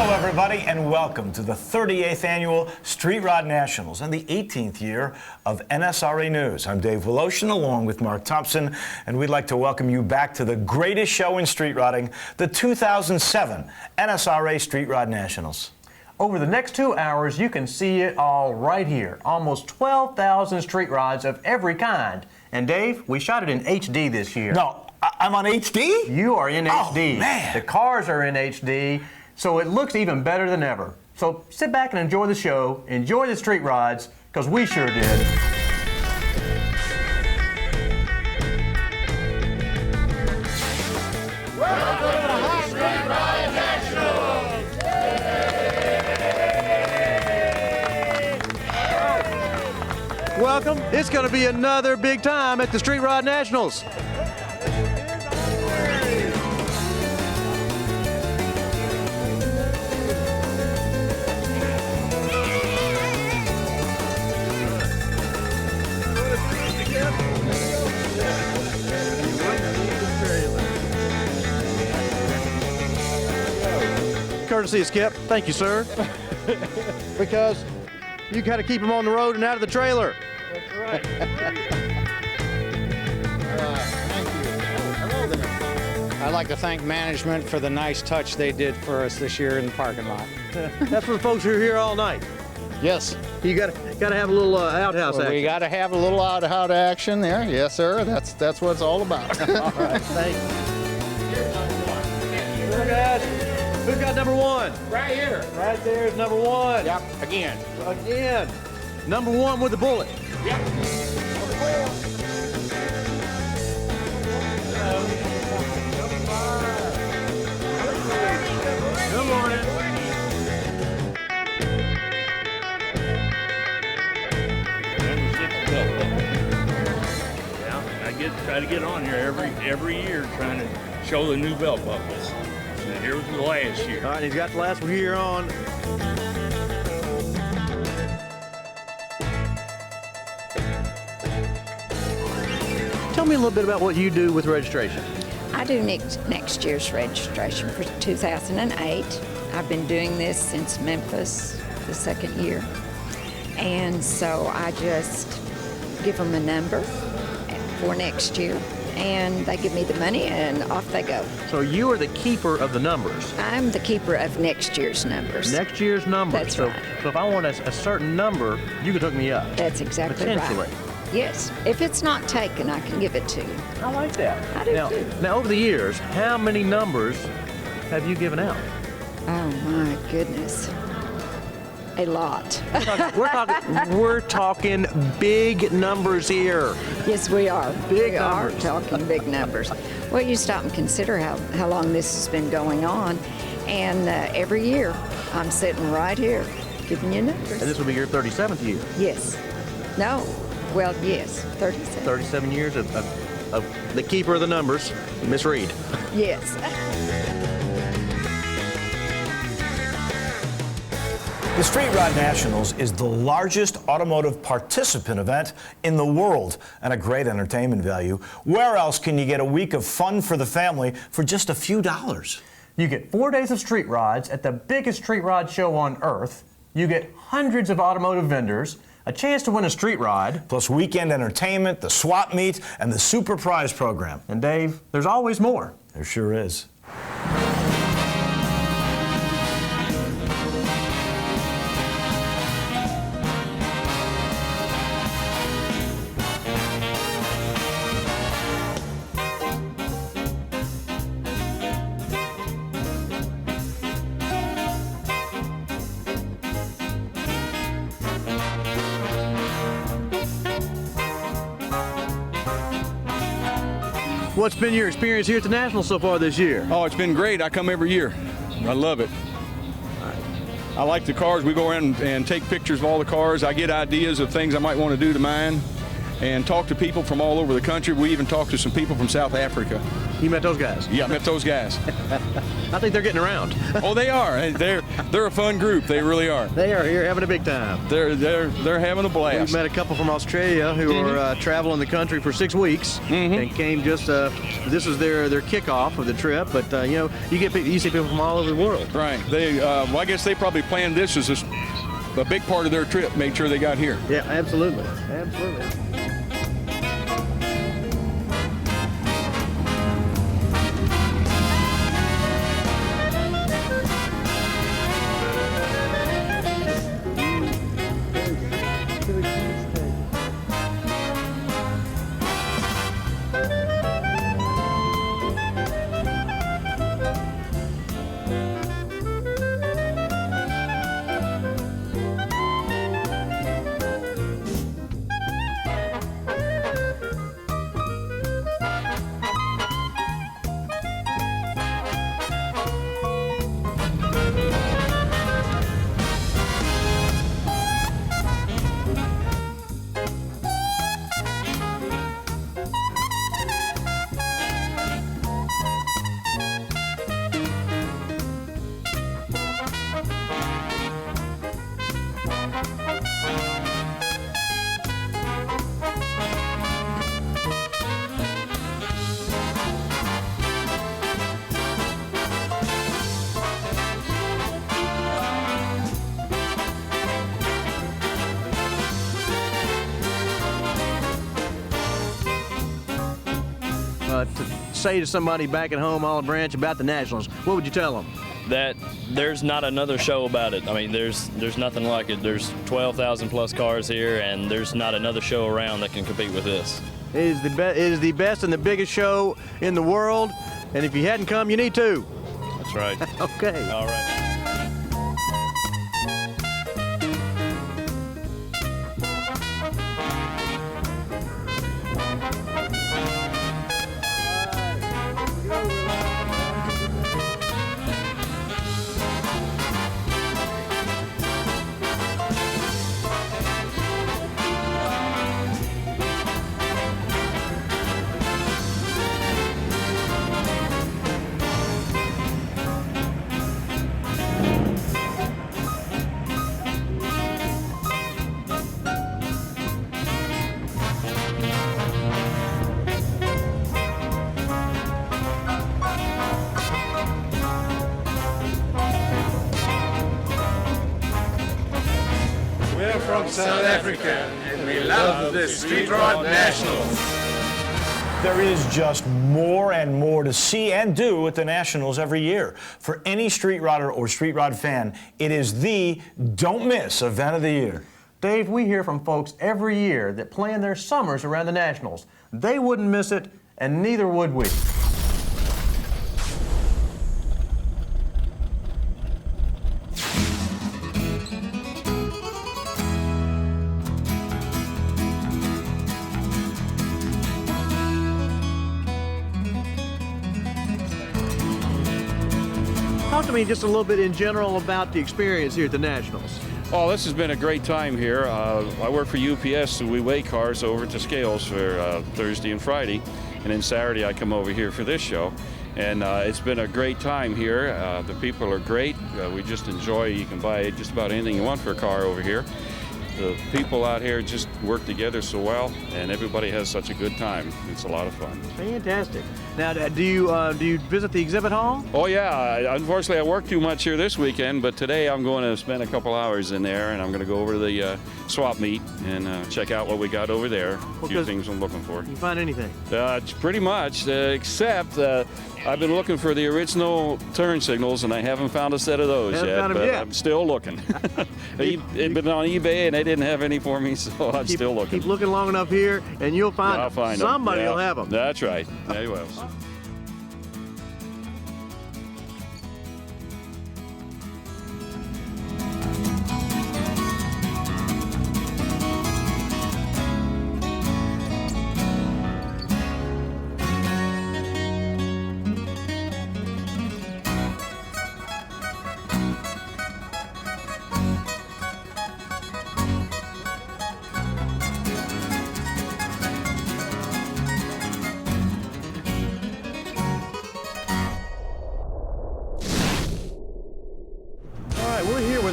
Hello, everybody, and welcome to the 38th Annual Street Rod Nationals and the 18th year of NSRA News. I'm Dave Woloshin, along with Mark Thompson, and we'd like to welcome you back to the greatest show in street rodding, the 2007 NSRA Street Rod Nationals. Over the next 2 hours, you can see it all right here. Almost 12,000 street rods of every kind. And Dave, we shot it in HD this year. No, I'm on HD? You are in HD. Oh, man. The cars are in HD, so it looks even better than ever. So sit back and enjoy the show, enjoy the street rods, because we sure did. Welcome. It's going to be another big time at the Street Rod Nationals. Courtesy of Skip. Thank you, sir. Because you got to keep them on the road and out of the trailer. That's right. Thank you. Hello there. I'd like to thank management for the nice touch they did for us this year in the parking lot. That's for the folks who are here all night. Yes. You got to have a little outhouse action. We got to have a little out action there. Yes, sir. That's what it's all about. All right. Thank you. Look at who's got number one? Right here. Right there is number one. Yep. Again. Again. Number one with the bullet. Yep. Good morning. Try to get on here every year, trying to show the new belt buckles. And here was the last year. All right, he's got the last one here on. Tell me a little bit about what you do with registration. I do next year's registration for 2008. I've been doing this since Memphis, the second year. And so I just give them a number for next year, and they give me the money, and off they go. So you are the keeper of the numbers. I'm the keeper of next year's numbers. Next year's numbers. That's so, right. So if I want a certain number, you could hook me up. That's exactly Potentially. right. Yes. If it's not taken, I can give it to you. I like that. I do too. Now, over the years, how many numbers have you given out? Oh my goodness. A lot. We're talking big numbers here. Yes, we are. Big we numbers. are talking big numbers. Well, you stop and consider how long this has been going on, and every year I'm sitting right here giving you numbers. And this will be your 37th year. Yes. No. Well, yes, 37. 37 years of the keeper of the numbers, Miss Reed. Yes. The Street Rod Nationals is the largest automotive participant event in the world and a great entertainment value. Where else can you get a week of fun for the family for just a few dollars? You get 4 days of street rods at the biggest street rod show on earth. You get hundreds of automotive vendors, a chance to win a street rod, Plus weekend entertainment, the swap meet, and the super prize program. and Dave, there's always more. There sure is. What's been your experience here at the National so far this year? Oh, it's been great. I come every year. I love it. I like the cars. We go around and take pictures of all the cars. I get ideas of things I might want to do to mine. and talked to people from all over the country. We even talked to some people from South Africa. You met those guys? Yeah, I met those guys. I think they're getting around. Oh, they are. Hey, they're a fun group. They really are. They are here having a big time. They're having a We blast. met a couple from Australia who are traveling the country for 6 weeks and came just. This is their kickoff of the trip, but you know, you see people from all over the world. Right. They. Well, I guess they probably planned this as a big part of their trip. Made sure they got here. Yeah, absolutely, absolutely. To say to somebody back at home, Olive Branch, about the Nationals, what would you tell them? That there's not another show about it. I mean, there's nothing like it. There's 12,000 plus cars here, and there's not another show around that can compete with this. It is the best and the biggest show in the world, and if you hadn't come, you need to. That's right. Okay. All right. We're from South Africa, and we love the Street Rod Nationals. There is just more and more to see and do at the Nationals every year. For any street rodder or street rod fan, it is the don't miss event of the year. Dave, we hear from folks every year that plan their summers around the Nationals. They wouldn't miss it, and neither would we. Talk to me just a little bit in general about the experience here at the Nationals. Oh, this has been a great time here. I work for UPS, so we weigh cars over to Scales for Thursday and Friday, and then Saturday I come over here for this show. And it's been a great time here. The people are great. We just enjoy. You can buy just about anything you want for a car over here. The people out here just work together so well, and everybody has such a good time. It's a lot of fun. Fantastic. Now, do you visit the exhibit hall? Oh yeah, unfortunately I work too much here this weekend, but today I'm going to spend a couple hours in there, and I'm going to go over to the swap meet and check out what we got over there. A few things I'm looking for. You find anything? Pretty much, except I've been looking for the original turn signals, and I haven't found a set of those Haven't yet, found 'em but yet. I'm still looking. They've been on eBay, and they didn't have any for me, so I'm still looking. Keep looking long enough here, and you'll find I'll them. find them. Somebody Yeah, will have them. That's right. There you will.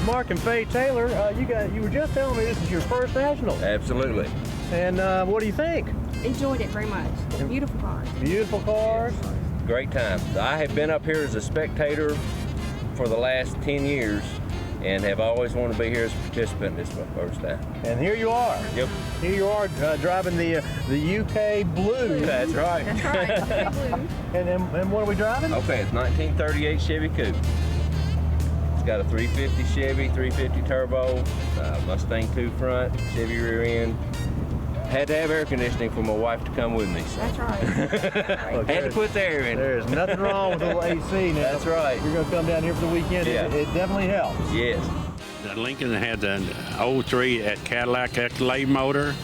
Mark and Faye Taylor, you were just telling me this is your first national. Absolutely. And what do you think? Enjoyed it very much. Beautiful cars. Beautiful cars. Great time. I have been up here as a spectator for the last 10 years and have always wanted to be here as a participant. This is my first time. And here you are. Yep. Here you are driving the UK Blue. That's right. That's right. And what are we driving? Okay, it's 1938 Chevy Coupe. It's got a 350 Chevy, 350 turbo, Mustang 2 front, Chevy rear end. Had to have air conditioning for my wife to come with me. So. That's right. Look, Had to put the air in. There's nothing wrong with a little AC now. That's right. You're going to come down here for the weekend. Yeah. It definitely helps. Yes. The Lincoln had the 03 at Cadillac Escalade motor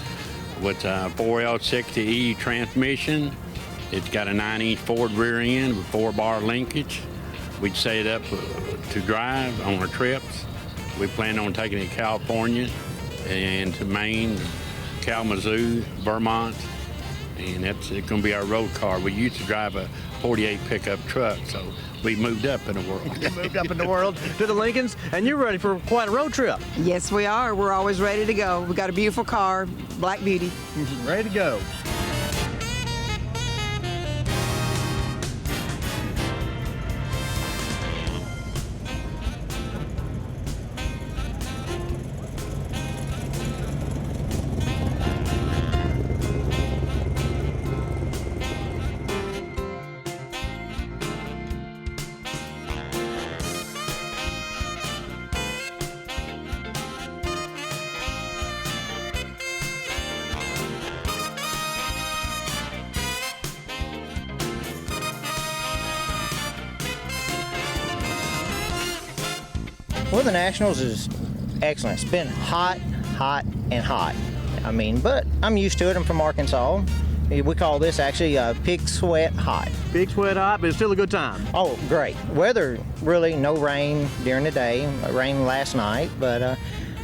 with a 4L60E transmission. It's got a 9-inch Ford rear end with 4-bar linkage. We'd set it up to drive on our trips. We plan on taking it to California and to Maine, Kalamazoo, Vermont, and it's going to be our road car. We used to drive a 48 pickup truck, so we moved up in the world. Moved up in the world to the Lincolns, and you're ready for quite a road trip. Yes, we are. We're always ready to go. We got a beautiful car, Black Beauty. Ready to go. Well, the Nationals is excellent. It's been hot, and hot. I mean, but I'm used to it. I'm from Arkansas. We call this actually pig sweat hot. Pig sweat hot, but it's still a good time. Oh, great. Weather, really no rain during the day. Rain last night, but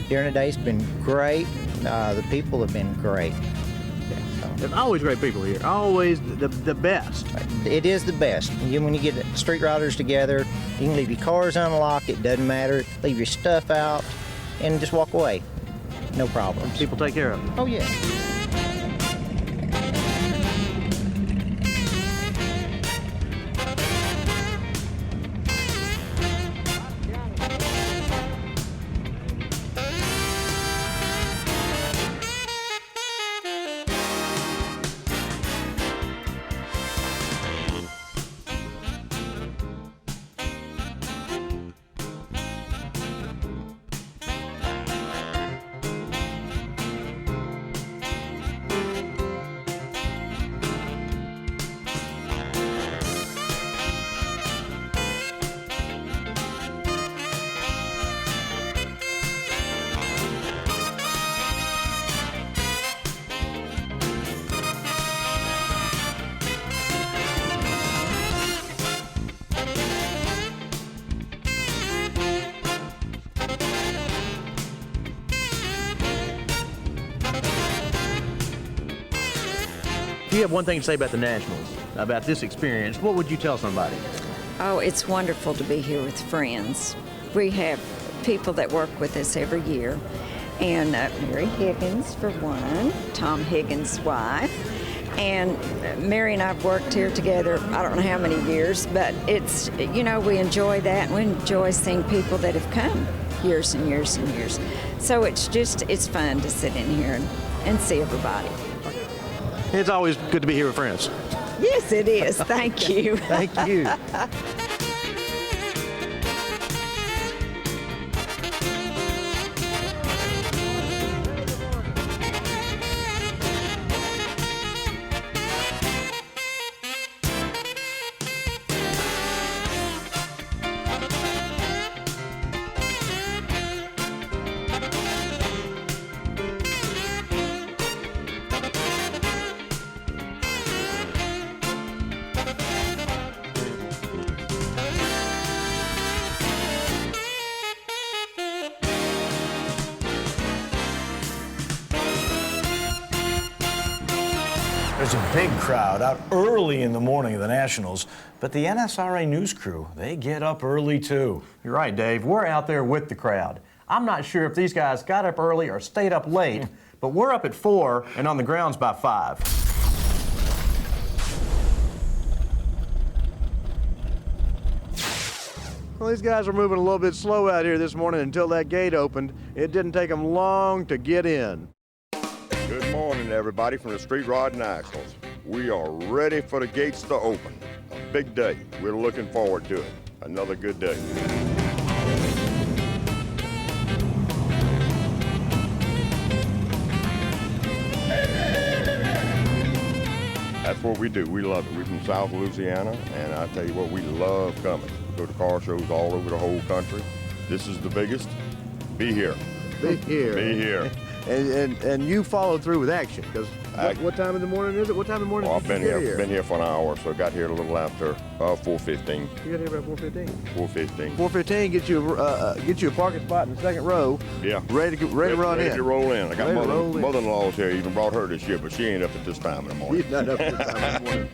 during the day it's been great. The people have been great. There's always great people here. Always the best. It is the best. When you get street riders together, you can leave your cars unlocked. It doesn't matter. Leave your stuff out and just walk away. No problem. People take care of it. Oh, yeah. If you have one thing to say about the Nationals, about this experience, what would you tell somebody? Oh, it's wonderful to be here with friends. We have people that work with us every year, and Mary Higgins, for one, Tom Higgins' wife. And Mary and I have worked here together, I don't know how many years, but it's, you know, we enjoy that, and we enjoy seeing people that have come years and years and years. So it's fun to sit in here and see everybody. It's always good to be here with friends. Yes, it is. Thank you. Thank you. There's a big crowd out early in the morning of the Nationals, but the NSRA news crew, they get up early too. You're right, Dave. We're out there with the crowd. I'm not sure if these guys got up early or stayed up late, but we're up at 4 and on the grounds by 5. Well, these guys are moving a little bit slow out here this morning until that gate opened. It didn't take them long to get in. Good morning, everybody from the Street Rod Nationals. We are ready for the gates to open. A big day. We're looking forward to it. Another good day. That's what we do. We love it. We're from South Louisiana, and I tell you what, we love coming. We go to car shows all over the whole country. This is the biggest. Be here. Be here. Be here. And you followed through with action, because what time in the morning is it? What time in the morning I've did you get here? been here for an hour, so I got here a little after 4:15. You got here about 4:15. 4:15. 4:15 get you a parking spot in the second row. Yeah. Ready to run in. Ready to roll in. I got Ready to roll in. mother-in-law's here. Even brought her this year, but she ain't up at this time in the morning. She's not up at this time in the morning.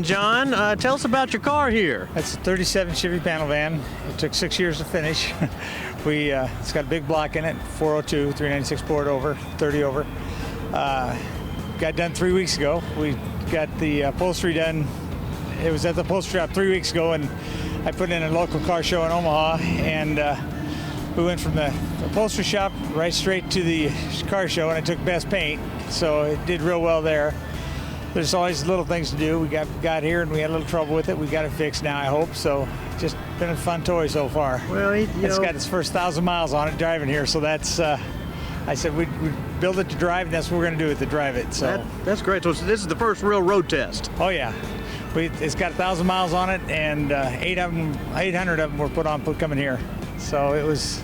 John, tell us about your car here. That's a 37 Chevy panel van. It took 6 years to finish. It's got a big block in it, 402, 396 board over, 30 over. Got done 3 weeks ago. We got the upholstery done. It was at the upholstery shop 3 weeks ago, and I put in a local car show in Omaha, and we went from the upholstery shop right straight to the car show, and I took best paint, so it did real well there. There's always little things to do. We got here and we had a little trouble with it. We got it fixed now, I hope. So just been a fun toy so far. Well, it's got its first 1,000 miles on it driving here. So that's, I said we'd build it to drive, and that's what we're going to do it to drive it. So that's great. So this is the first real road test. Oh yeah, it's got 1,000 miles on it, and 800 of them were put coming here. So it was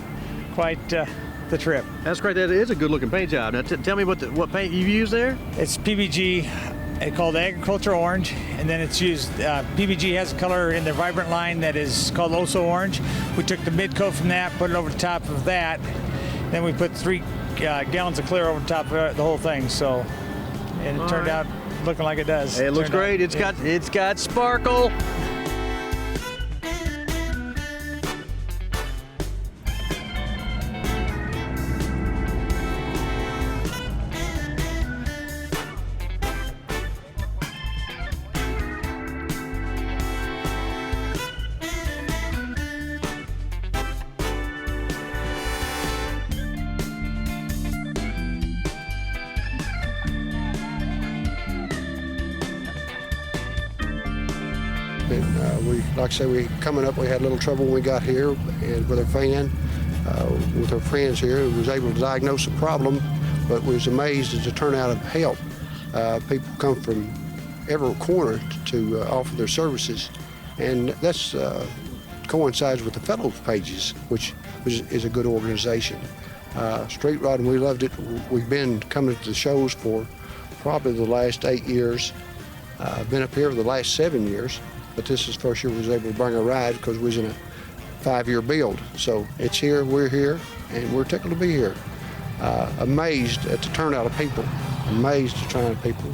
quite the trip. That's great. That is a good looking paint job. Now tell me what paint you use there. It's PBG. It's called Agriculture Orange, and then it's used, PBG has a color in their Vibrant line that is called Oso Orange. We took the mid coat from that, put it over the top of that, then we put 3 gallons of clear over the top of the whole thing, so, and it turned out looking like it does. It looks great. It's got sparkle. Like I say, we coming up, we had a little trouble when we got here, and with our fan, with our friends here, who was able to diagnose the problem, but was amazed at the turnout of help. People come from every corner to offer their services, and that's coincides with the Fellows pages, which is a good organization. Street Rod, and we loved it. We've been coming to the shows for probably the last 8 years. I've been up here for the last 7 years, but this is the first year we was able to bring a ride because we was in a 5-year build. So it's here, we're here, and we're tickled to be here. Amazed at the turnout of people, amazed at the turnout of people.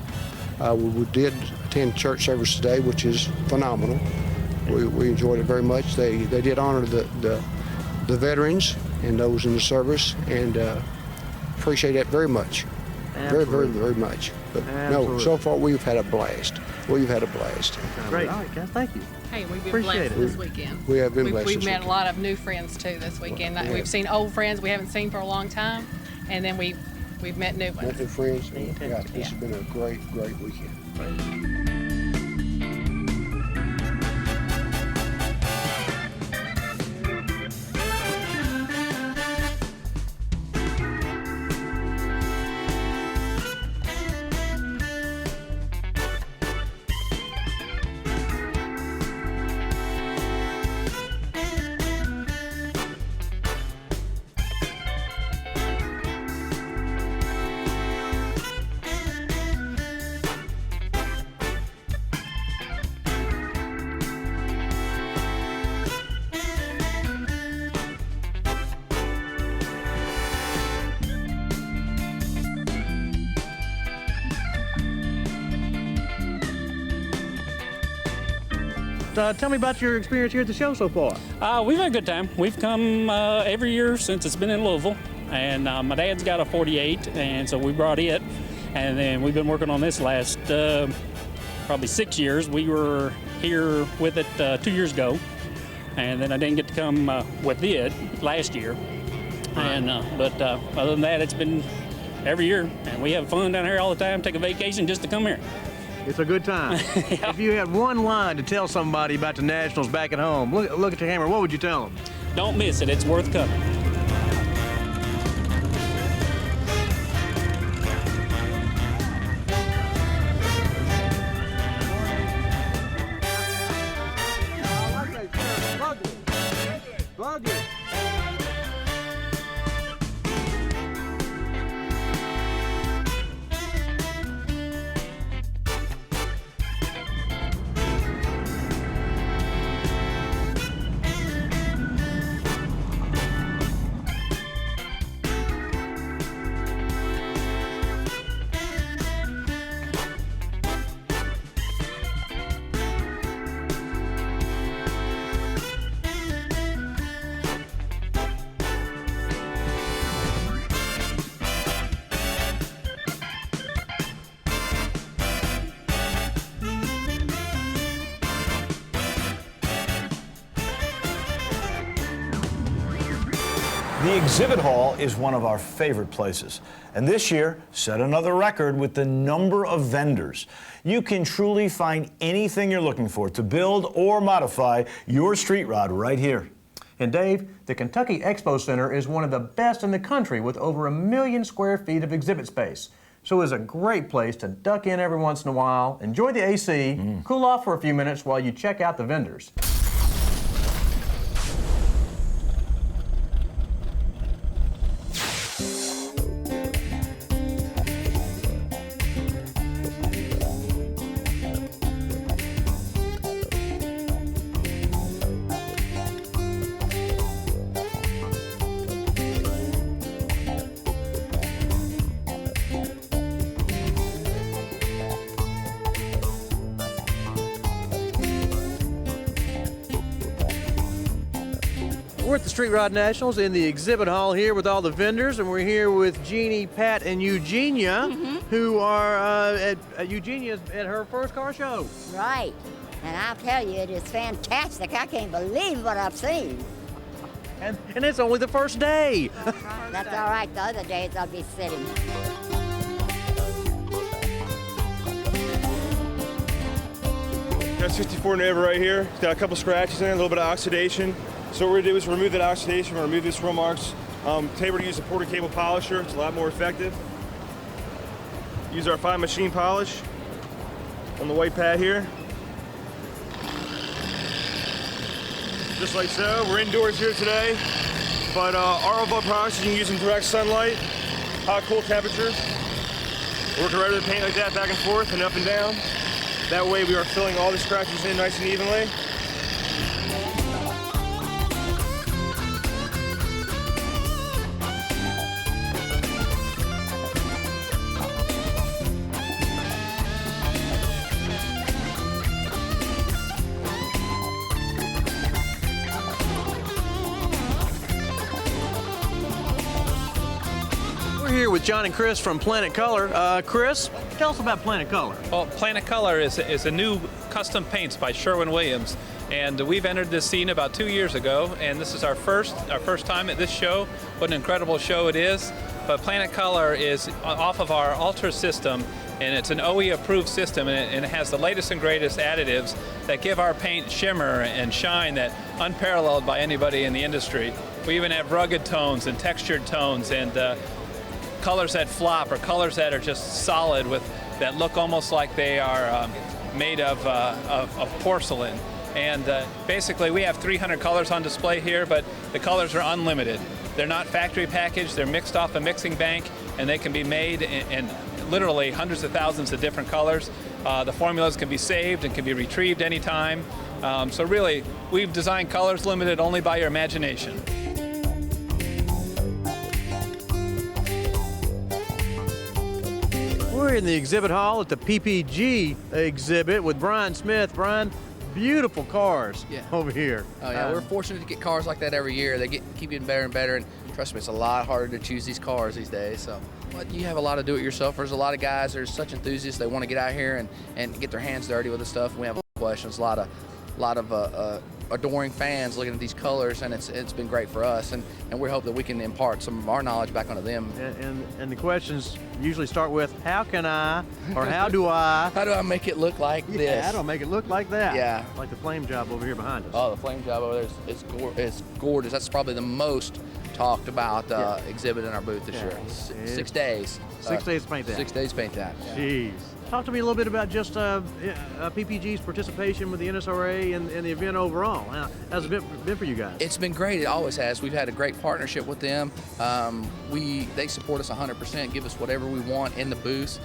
We did attend church service today, which is phenomenal. We enjoyed it very much. They did honor the veterans and those in the service, and appreciate that very much. Very, very, very much. But no, so far we've had a blast. We've had a blast. Great. All right, guys, thank you. Hey, we've been Appreciate blessed it. this weekend. We have been blessed We've this met weekend. a lot of new friends too this weekend. Yeah. We've seen old friends we haven't seen for a long time, and then we've met new ones. Met new friends. Yeah, this has been a great, great weekend. Tell me about your experience here at the show so far. We've had a good time. We've come every year since it's been in Louisville, and my dad's got a 48, and so we brought it, and then we've been working on this last probably 6 years. We were here with it 2 years ago, and then I didn't get to come with it last year. And but other than that, it's been every year, and we have fun down here all the time. Take a vacation just to come here. It's a good time. If you had one line to tell somebody about the Nationals back at home, look at your camera, what would you tell them? Don't miss it. It's worth coming. The exhibit hall is one of our favorite places, and this year set another record with the number of vendors. You can truly find anything you're looking for to build or modify your street rod right here. And Dave, the Kentucky Expo Center is one of the best in the country with over 1 million square feet of exhibit space. So it's a great place to duck in every once in a while, enjoy the AC, cool off for a few minutes while you check out the vendors. We're at the Street Rod Nationals in the exhibit hall here with all the vendors, and we're here with Jeannie, Pat, and Eugenia, who are at Eugenia's at her first car show. Right. And I'll tell you, it is fantastic. I can't believe what I've seen. And it's only the first day. That's all right. The other days I'll be sitting. Got 64 Nova right here. It's got a couple scratches in it, a little bit of oxidation. So what we're gonna do is remove that oxidation, we're gonna remove these swirl marks. Today we're gonna use a porter cable polisher. It's a lot more effective. Use our fine machine polish on the white pad here. Just like so. We're indoors here today, but RO products you can use in direct sunlight, hot, cool temperatures. Working right with the paint like that, back and forth and up and down. That way we are filling all the scratches in nice and evenly. Here with John and Chris from Planet Color. Chris, tell us about Planet Color. Well, Planet Color is a new custom paints by Sherwin-Williams, and we've entered this scene about 2 years ago, and this is our first time at this show. What an incredible show it is. But Planet Color is off of our Ultra system, and it's an OE-approved system, and it has the latest and greatest additives that give our paint shimmer and shine that unparalleled by anybody in the industry. We even have rugged tones and textured tones and colors that flop or colors that are just solid that look almost like they are made of porcelain. And basically we have 300 colors on display here, but the colors are unlimited. They're not factory packaged, they're mixed off a mixing bank, and they can be made in literally hundreds of thousands of different colors. The formulas can be saved and can be retrieved anytime. So really, we've designed colors limited only by your imagination. We're in the exhibit hall at the PPG exhibit with Brian Smith. Brian, beautiful cars over here. Oh yeah, we're fortunate to get cars like that every year. They keep getting better and better, and trust me, it's a lot harder to choose these cars these days. So, but you have a lot of do-it-yourselfers. A lot of guys are such enthusiasts. They want to get out here and get their hands dirty with this stuff. And we have questions. A lot of adoring fans looking at these colors, and it's been great for us, and we hope that we can impart some of our knowledge back onto them. And the questions usually start with, how can I, or how do I? How do I make it look like this? How do I make it look like that? Yeah. Like the flame job over here behind us. Oh, the flame job over there is gorgeous. That's probably the most talked about exhibit in our booth this year. 6 days. 6 days to paint that. 6 days to paint that. Jeez. Talk to me a little bit about just PPG's participation with the NSRA and the event overall. How's it been for you guys? It's been great. It always has. We've had a great partnership with them. They support us 100%, give us whatever we want in the booth,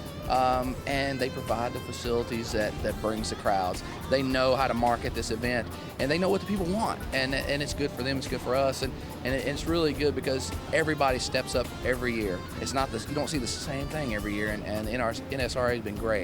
and they provide the facilities that brings the crowds. They know how to market this event, and they know what the people want, and it's good for them. It's good for us, and it's really good because everybody steps up every year. It's not this. You don't see the same thing every year, and NSRA has been great.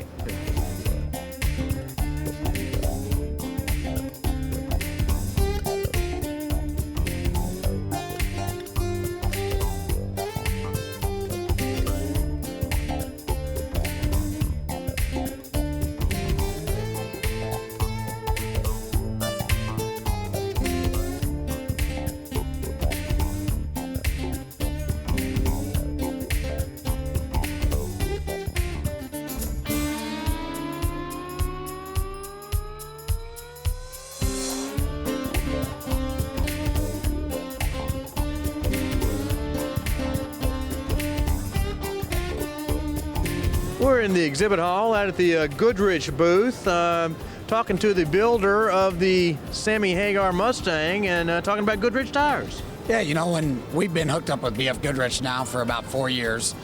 We're in the exhibit hall out at the Goodrich booth, talking to the builder of the Sammy Hagar Mustang and talking about Goodrich tires. Yeah, you know, when we've been hooked up with BF Goodrich now for about 4 years.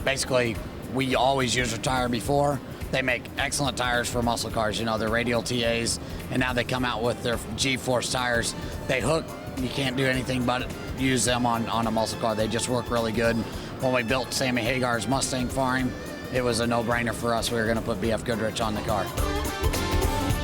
Basically, we always used their tire before. They make excellent tires for muscle cars. You know, they're radial TAs, and now they come out with their G-Force tires. They hook. You can't do anything but use them on a muscle car. They just work really good. When we built Sammy Hagar's Mustang for him, it was a no-brainer for us. We were going to put BF Goodrich on the car.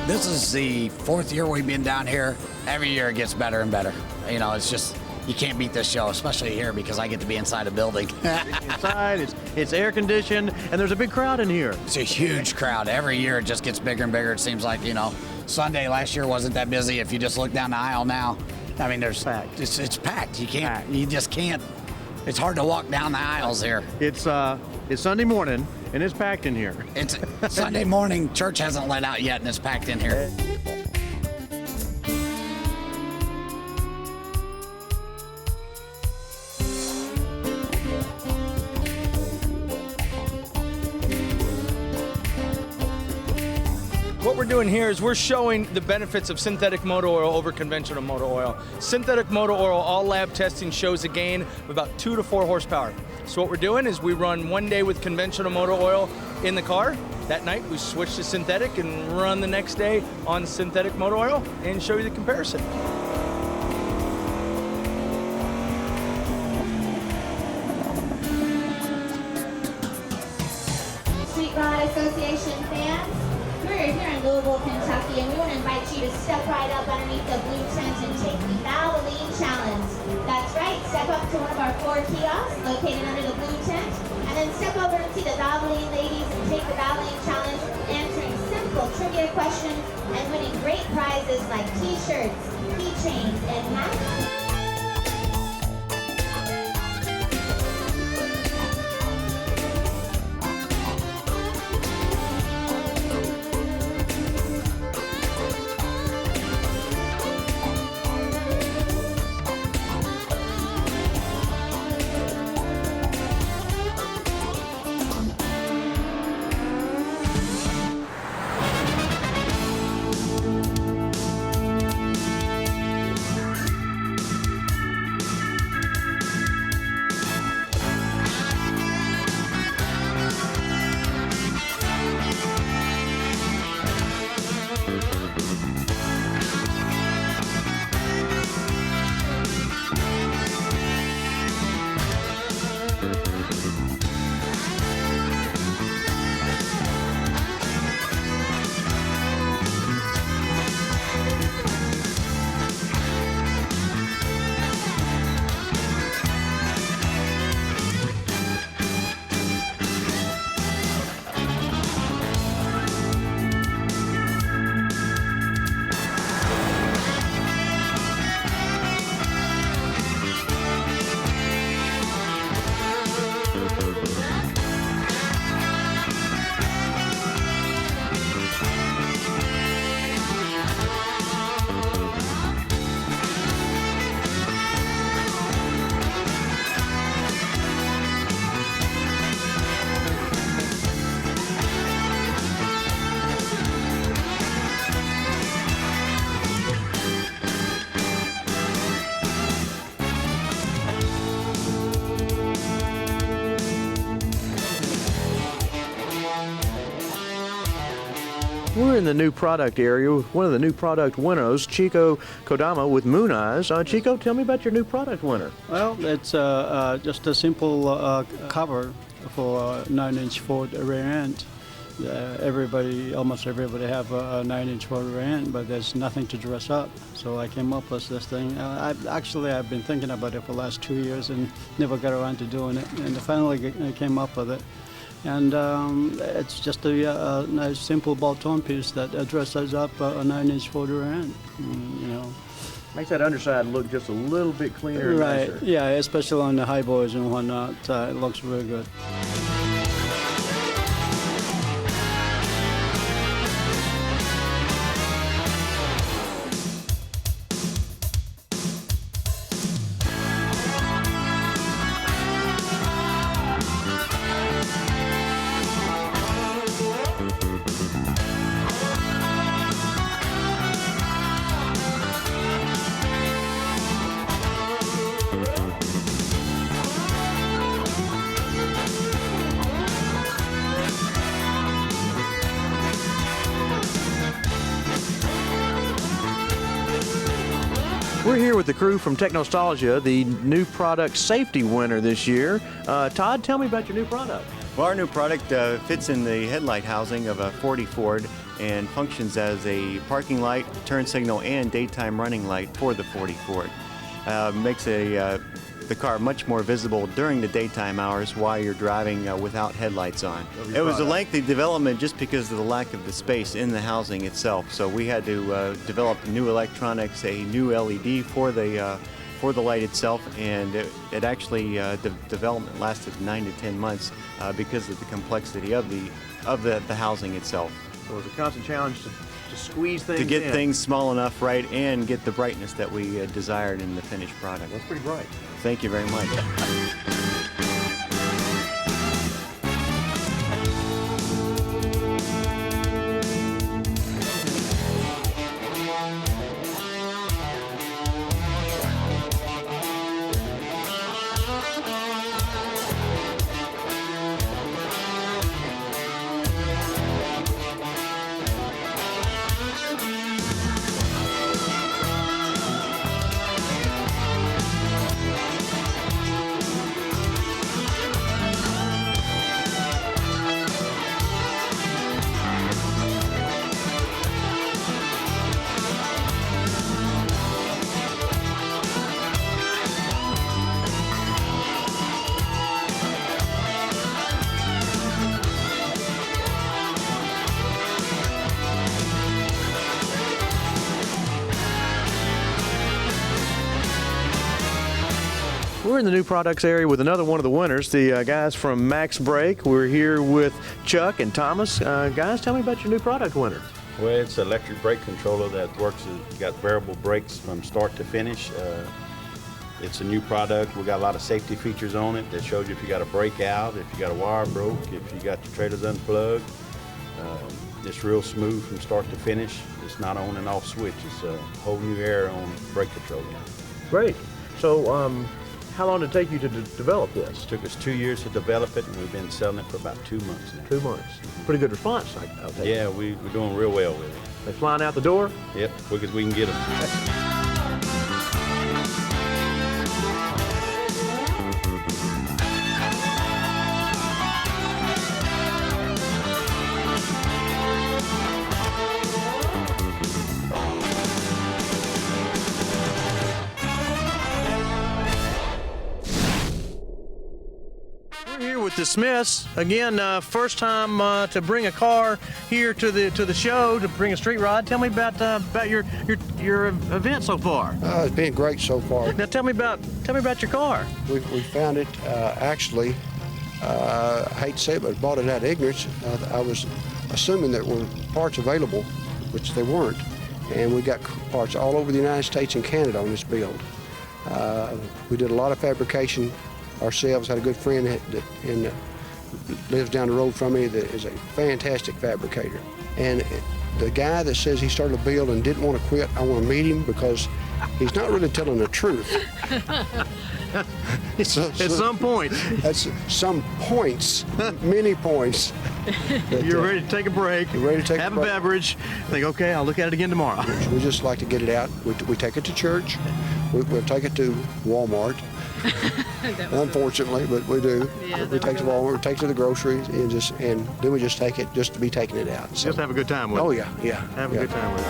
This is the 4th year we've been down here. Every year it gets better and better. You know, it's just, you can't beat this show, especially here because I get to be inside a building. Inside, it's air conditioned, and there's a big crowd in here. It's a huge crowd. Every year it just gets bigger and bigger. It seems like, you know, Sunday last year wasn't that busy. If you just look down the aisle now, I mean, there's packed. It's packed. You just can't. It's hard to walk down the aisles here. It's Sunday morning, and it's packed in here. It's Sunday morning. Church hasn't let out yet, and it's packed in here. What we're doing here is we're showing the benefits of synthetic motor oil over conventional motor oil. Synthetic motor oil, all lab testing shows a gain of about 2 to 4 horsepower. So what we're doing is we run one day with conventional motor oil in the car. That night we switch to synthetic and run the next day on synthetic motor oil and show you the comparison. Street Rod Association fans, we're here in Louisville, Kentucky, and we want to invite you to step right up underneath the blue tent and take the Valvoline Challenge. That's right, step up to one of our 4 kiosks located under the blue tent, and then step over and see the Valvoline ladies and take the Valvoline Challenge, answering simple trivia questions and winning great prizes like t-shirts, keychains, and hats. We're in the new product area with one of the new product winners, Chico Kodama with Moon Eyes. Chico, tell me about your new product winner. Well, it's just a simple cover for a 9-inch Ford rear end. Almost everybody have a 9-inch Ford rear end, but there's nothing to dress up. So I came up with this thing. I've been thinking about it for the last 2 years and never got around to doing it. And finally I came up with it. And it's just a nice simple bolt-on piece that dresses up a 9-inch Ford rear end. Makes that underside look just a little bit cleaner and right, nicer. Yeah, especially on the high boys and whatnot. It looks really good. We're here with the crew from Technostalgia, the new product safety winner this year. Todd, tell me about your new product. Well, our new product fits in the headlight housing of a 40 Ford and functions as a parking light, turn signal, and daytime running light for the 40 Ford. Makes the car much more visible during the daytime hours while you're driving without headlights on. It was a lengthy development just because of the lack of the space in the housing itself. So we had to develop new electronics, a new LED for the for the light itself, and it actually the development lasted 9 to 10 months because of the complexity of the housing itself. So it was a constant challenge to squeeze things to get in. things small enough, right, and get the brightness that we desired in the finished product. That's pretty bright. Thank you very much. We're in the new products area with another one of the winners, the guys from Max Brake. We're here with Chuck and Thomas. Guys, tell me about your new product winner. Well, it's an electric brake controller that works, it's got variable brakes from start to finish. It's a new product. We got a lot of safety features on it that shows you if you got a brake out, if you got a wire broke, if you got your trailers unplugged. It's real smooth from start to finish. It's not on and off switch. It's a whole new era on brake control. Great. So, how long did it take you to develop this? It took us 2 years to develop it, and we've been selling it for about 2 months now. 2 months. Pretty good response, I'll take it. Yeah, we're doing real well with it. They flying out the door? Yep, quick as we can get them. With the Smiths again, first time to bring a car here to the show, to bring a street rod. Tell me about your event so far. It's been great so far. Now tell me about your car. We found it actually. I hate to say it, but bought it out of ignorance. I was assuming there were parts available, which they weren't, and we got parts all over the United States and Canada on this build. We did a lot of fabrication ourselves. Had a good friend that lives down the road from me that is a fantastic fabricator. And the guy that says he started a build and didn't want to quit, I want to meet him because he's not really telling the truth. At some point. That's some points, many points. You're ready to take a break. You're ready to take have a break. beverage. Think, okay, I'll look at it again tomorrow. We just like to get it out. We take it to church. We'll take it to Walmart. Unfortunately, but we do. Yeah, we take it to Walmart, we take it to the groceries, and then we just take it just to be taking it out. So. Just have a good time with it. Oh yeah, yeah. Have a good time with it.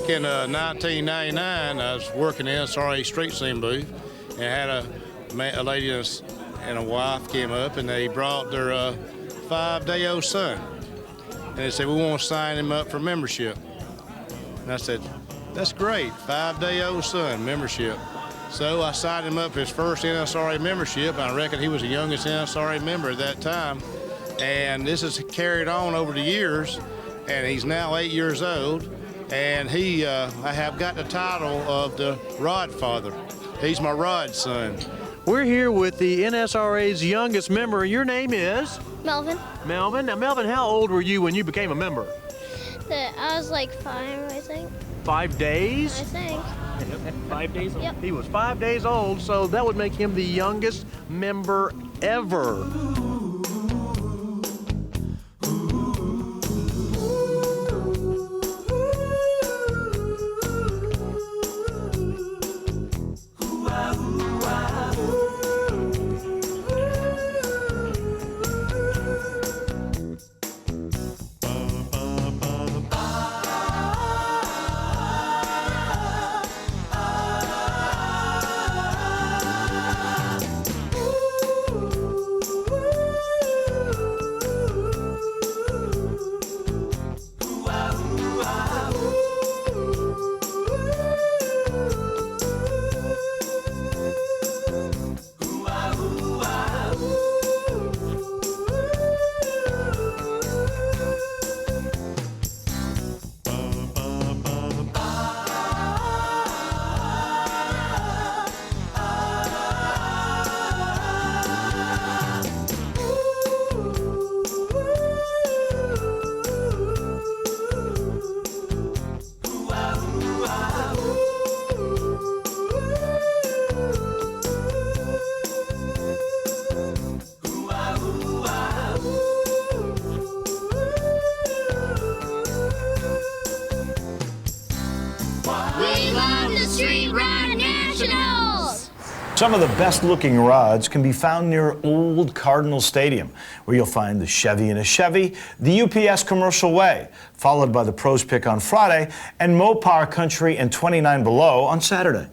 back in 1999, I was working the NSRA street scene booth, and had a lady and a wife came up, and they brought their 5-day-old son. And they said, we want to sign him up for membership. And I said, that's great, 5-day-old son, membership. So I signed him up for his first NSRA membership. I reckon he was the youngest NSRA member at that time. And this has carried on over the years, and he's now 8 years old. And I have got the title of the Rod Father. He's my Rod son. We're here with the NSRA's youngest member. Your name is? Melvin. Melvin. Now, Melvin, how old were you when you became a member? I was like 5, I think. 5 days? I think. 5 days old. Yep. He was 5 days old, so that would make him the youngest member ever. We love the Street Rod Nationals! Some of the best looking rods can be found near Old Cardinal Stadium, where you'll find the Chevy in a Chevy, the UPS Commercial Way, followed by the Pros Pick on Friday, and Mopar Country and 29 Below on Saturday.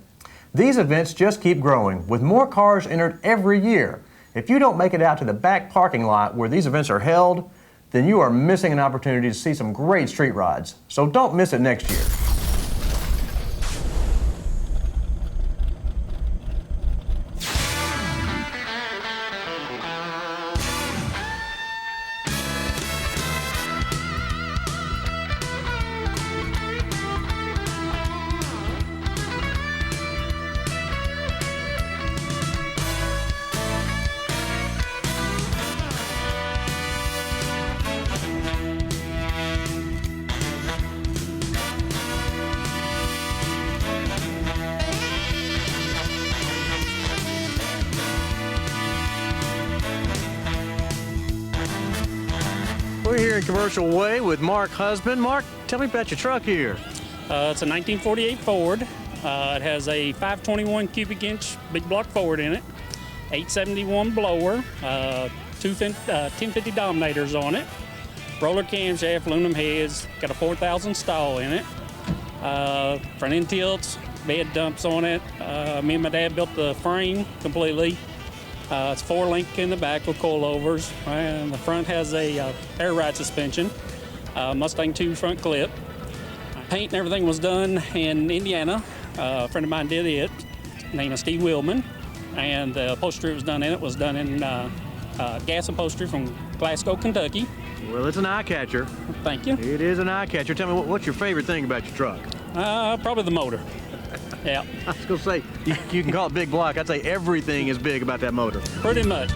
These events just keep growing, with more cars entered every year. If you don't make it out to the back parking lot where these events are held, then you are missing an opportunity to see some great street rods. So don't miss it next year. We're here in Commercial Way with Mark Husband. Mark, tell me about your truck here. It's a 1948 Ford. It has a 521 cubic inch big block Ford in it, 871 blower, 1050 Dominators on it, roller camshaft, aluminum heads, got a 4000 stall in it, front end tilts, bed dumps on it. Me and my dad built the frame completely. It's 4-link in the back with coilovers, and the front has a air ride suspension, Mustang 2 front clip. Paint and everything was done in Indiana. A friend of mine did it, named Steve Willman, and the upholstery was done in gas upholstery from Glasgow, Kentucky. Well, it's an eye catcher. Thank you. It is an eye catcher. Tell me, what's your favorite thing about your truck? Probably the motor. Yeah. I was going to say, you can call it big block. I'd say everything is big about that motor. Pretty much.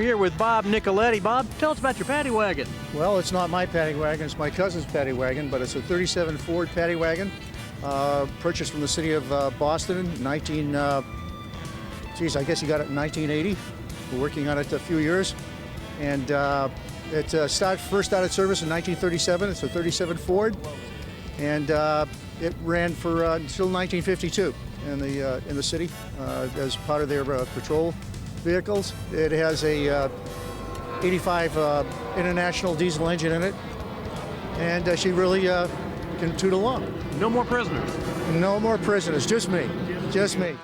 here with Bob Nicoletti. Bob, tell us about your paddy wagon. Well, it's not my paddy wagon, it's my cousin's paddy wagon, but it's a 37 Ford paddy wagon, purchased from the city of Boston in I guess he got it in 1980. We're working on it a few years. And it first started service in 1937. It's a 37 Ford. And it ran for until 1952 in the city as part of their patrol vehicles. It has a 85 International diesel engine in it, and she really can toot along. No more prisoners? No more prisoners, just me, just me.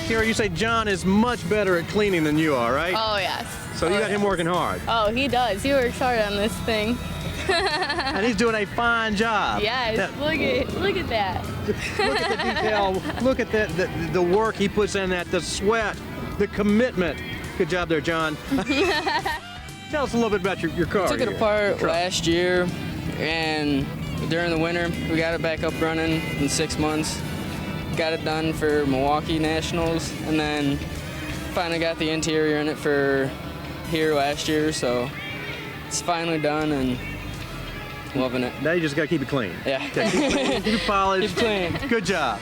Kira, you say John is much better at cleaning than you are, right? Oh, yes. So you got him working hard. Oh, he does. He works hard on this thing. And he's doing a fine job. Yes, look at that. Look at the detail. Look at the work he puts in that, the sweat, the commitment. Good job there, John. Tell us a little bit about your car. We took it apart last year, and during the winter, we got it back up running in 6 months. Got it done for Milwaukee Nationals, and then finally got the interior in it for here last year, so it's finally done and loving it. Now you just got to keep it clean. Yeah. Keep clean, keep polished. Keep clean. Good job.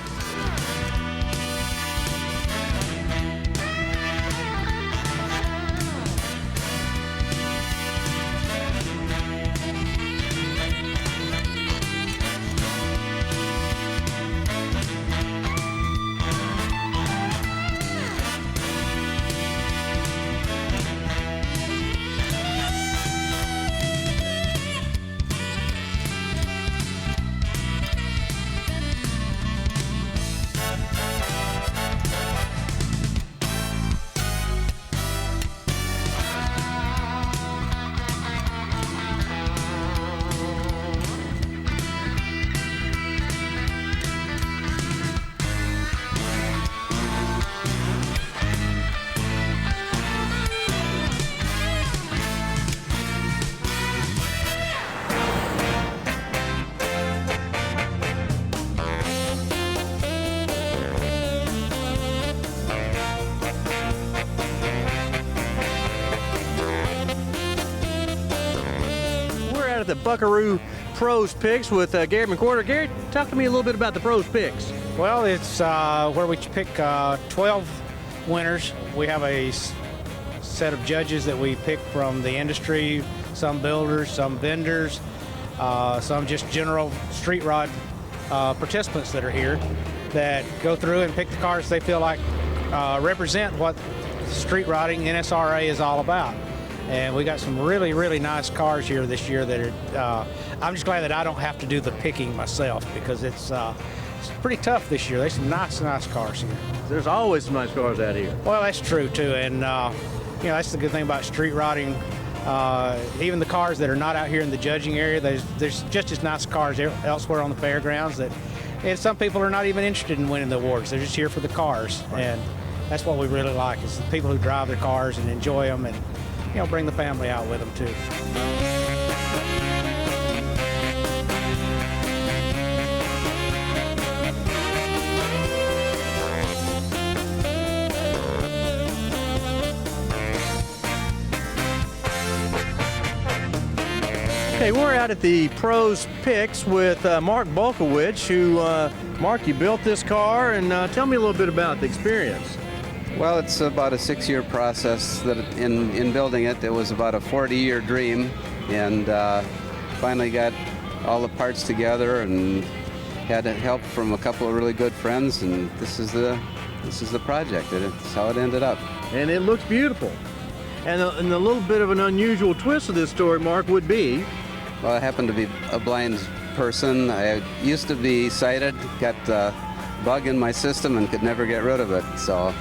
The Buckaroo Pros Picks with Gary McWhorter. Gary, talk to me a little bit about the Pros Picks. Well, it's where we pick 12 winners. We have a set of judges that we pick from the industry, some builders, some vendors, some just general street rod participants that are here that go through and pick the cars they feel like represent what street rodding NSRA is all about. And we got some really, really nice cars here this year that are, I'm just glad that I don't have to do the picking myself because it's pretty tough this year. There's some nice cars here. There's always some nice cars out here. Well, that's true too. And, that's the good thing about street rodding. Even the cars that are not out here in the judging area, there's just as nice cars elsewhere on the fairgrounds and some people are not even interested in winning the awards. They're just here for the cars. Right. And that's what we really like is the people who drive their cars and enjoy them and bring the family out with them too. Okay, we're out at the Pros Picks with Mark Bulkowicz, who, Mark, you built this car, and tell me a little bit about the experience. Well, it's about a 6-year process that in building it. It was about a 40-year dream, and finally got all the parts together and had help from a couple of really good friends, and this is the project. It's how it ended up. And it looks beautiful. And a little bit of an unusual twist of this story, Mark, would be? Well, I happen to be a blind person. I used to be sighted, got a bug in my system and could never get rid of it. So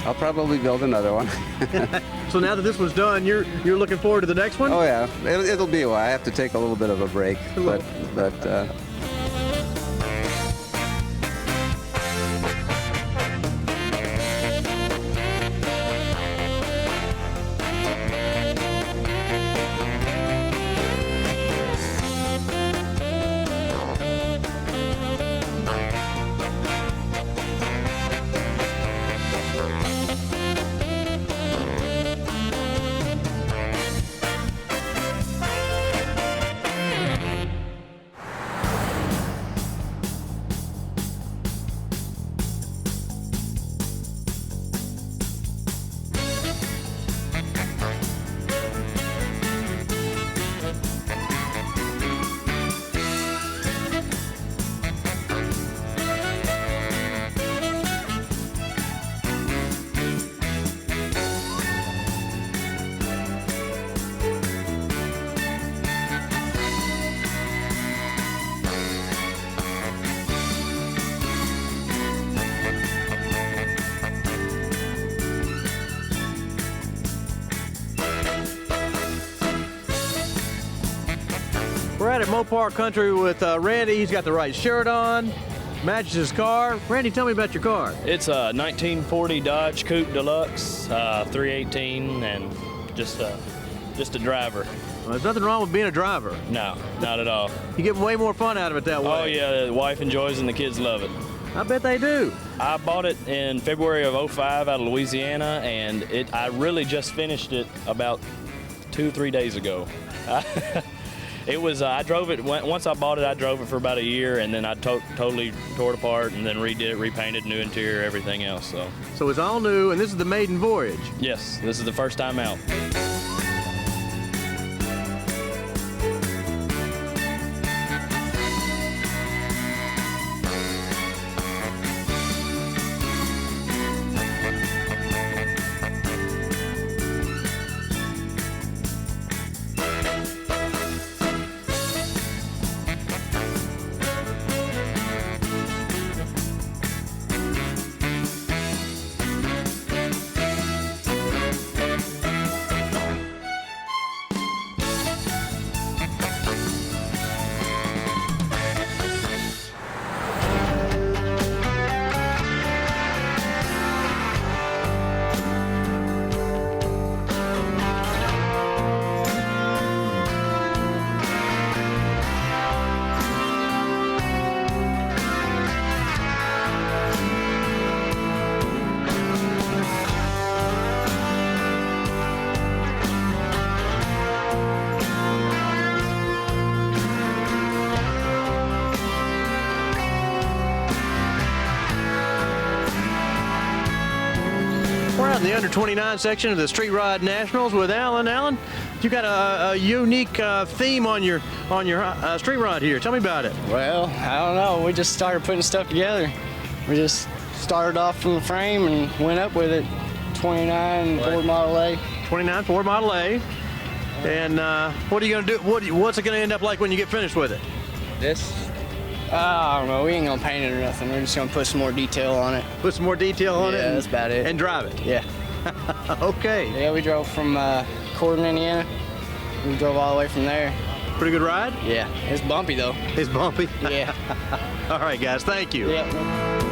I'll probably build another one. So now that this one's done, you're looking forward to the next one? Oh yeah, it'll be a while. I have to take a little bit of a break, but We're out at Mopar Country with Randy. He's got the right shirt on, matches his car. Randy, tell me about your car. It's a 1940 Dodge Coupe Deluxe, 318, and just a driver. Well, there's nothing wrong with being a driver. No, not at all. You get way more fun out of it that way. Oh yeah, the wife enjoys and the kids love it. I bet they do. I bought it in February of '05 out of Louisiana, and I really just finished it about 2-3 days ago. It was, I drove it, once I bought it, I drove it for about a year, and then I totally tore it apart and then redid it, repainted, new interior, everything else. So it's all new, and this is the maiden voyage. Yes, this is the first time out. We're out in the under 29 section of the Street Rod Nationals with Alan. Alan, you got a unique theme on your street rod here. Tell me about it. Well, I don't know. We just started putting stuff together. We just started off from the frame and went up with it. 29 Ford Model A. 29 Ford Model A. And what are you going to do? What's it going to end up like when you get finished with it? This? I don't know. We ain't going to paint it or nothing. We're just going to put some more detail on it. Put some more detail on it? Yeah, that's about it. And drive it? Yeah. Okay. Yeah, we drove from Corden, Indiana. We drove all the way from there. Pretty good ride? Yeah. It's bumpy, though. It's bumpy? Yeah. All right, guys. Thank you. Yeah.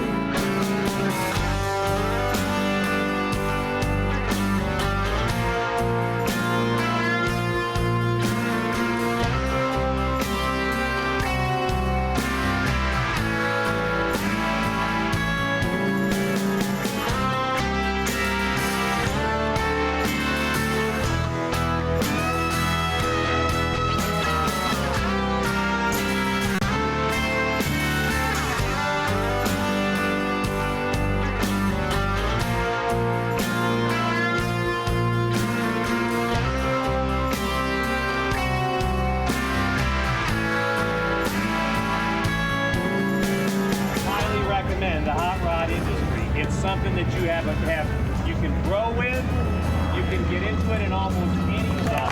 The hot rod industry. It's something that you you can grow with, you can get into it in almost any job.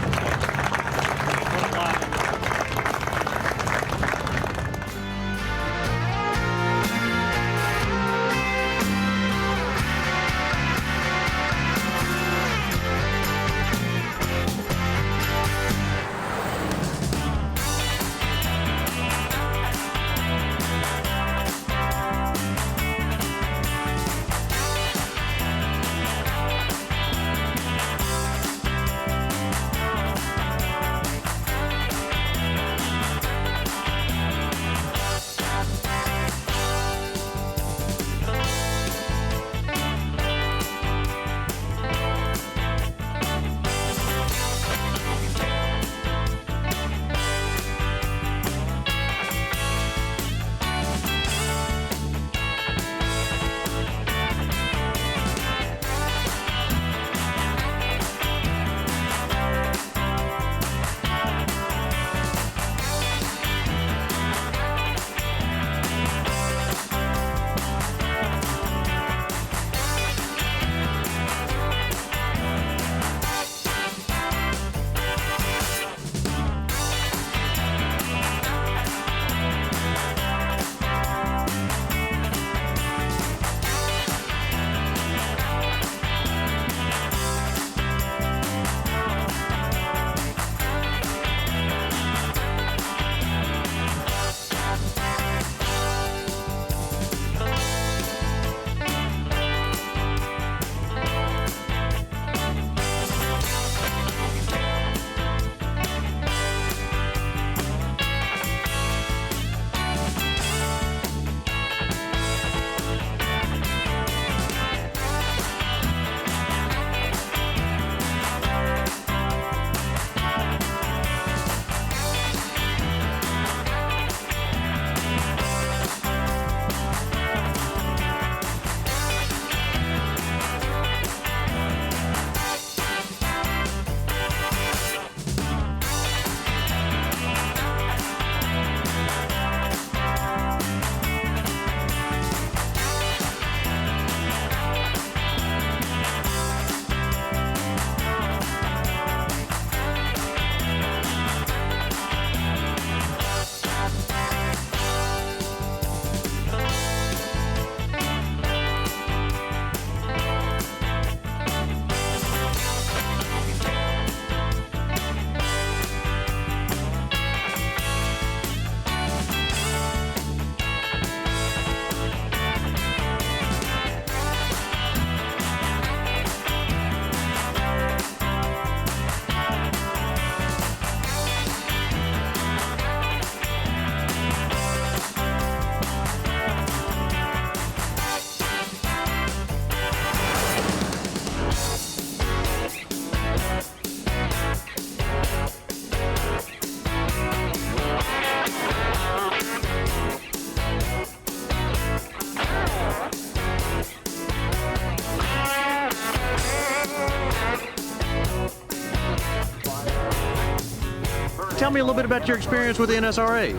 tell me a little bit about your experience with the NSRA.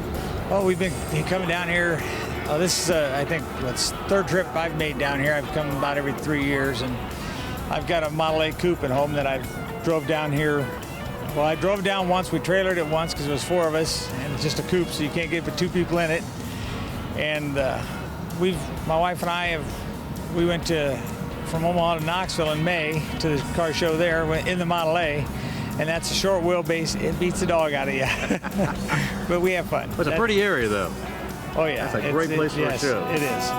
Well, we've been coming down here. This is, I think, what's third trip I've made down here. I've come about every 3 years, and I've got a Model A coupe at home that I've drove down here. Well, I drove down once. We trailered it once because it was 4 of us, and it's just a coupe, so you can't get but 2 people in it. And my wife and I we went from Omaha to Knoxville in May to the car show there in the Model A, and that's a short wheelbase. It beats the dog out of you, but we have fun. It's a pretty area, though. Oh yeah, that's a great place for a show. It is.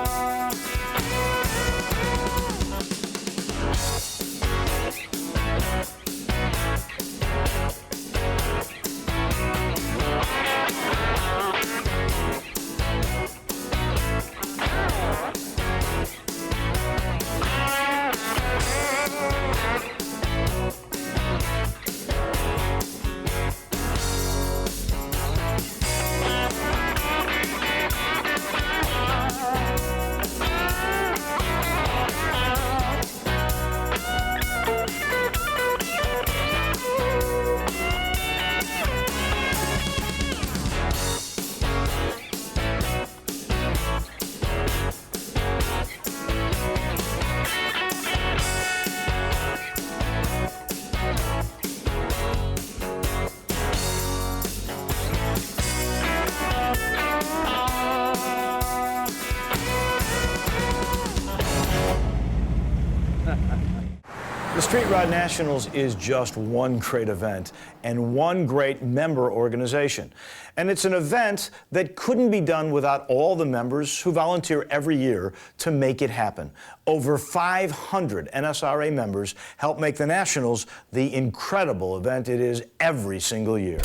The Street Rod Nationals is just one great event and one great member organization. And it's an event that couldn't be done without all the members who volunteer every year to make it happen. Over 500 NSRA members help make the Nationals the incredible event it is every single year.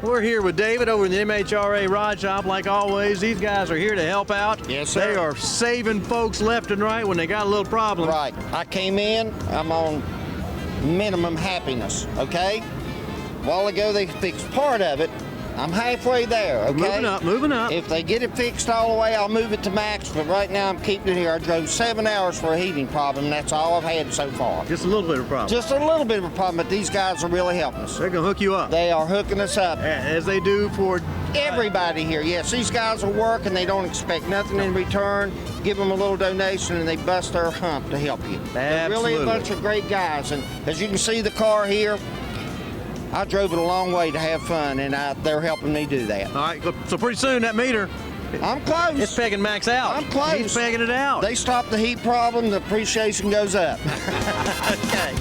We're here with David over in the NSRA Rod Shop. Like always, these guys are here to help out. Yes, sir. They are saving folks left and right when they got a little problem. Right. I came in, I'm on minimum happiness, okay? A while ago, they fixed part of it. I'm halfway there, okay? Moving up, moving up. If they get it fixed all the way, I'll move it to max, but right now I'm keeping it here. I drove 7 hours for a heating problem, and that's all I've had so far. Just a little bit of a problem. Just a little bit of a problem, but these guys are really helping us. They're going to hook you up. They are hooking us up. As they do for everybody here. Yes, these guys will work, and they don't expect nothing in return. Give them a little donation, and they bust their hump to help you. They're really a bunch of great guys, and as you can see the car here, I drove it a long way to have fun, and they're helping me do that. All right, so pretty soon that meter, I'm close. It's pegging max out. I'm close. He's pegging it out. They stop the heat problem, the appreciation goes up. Okay.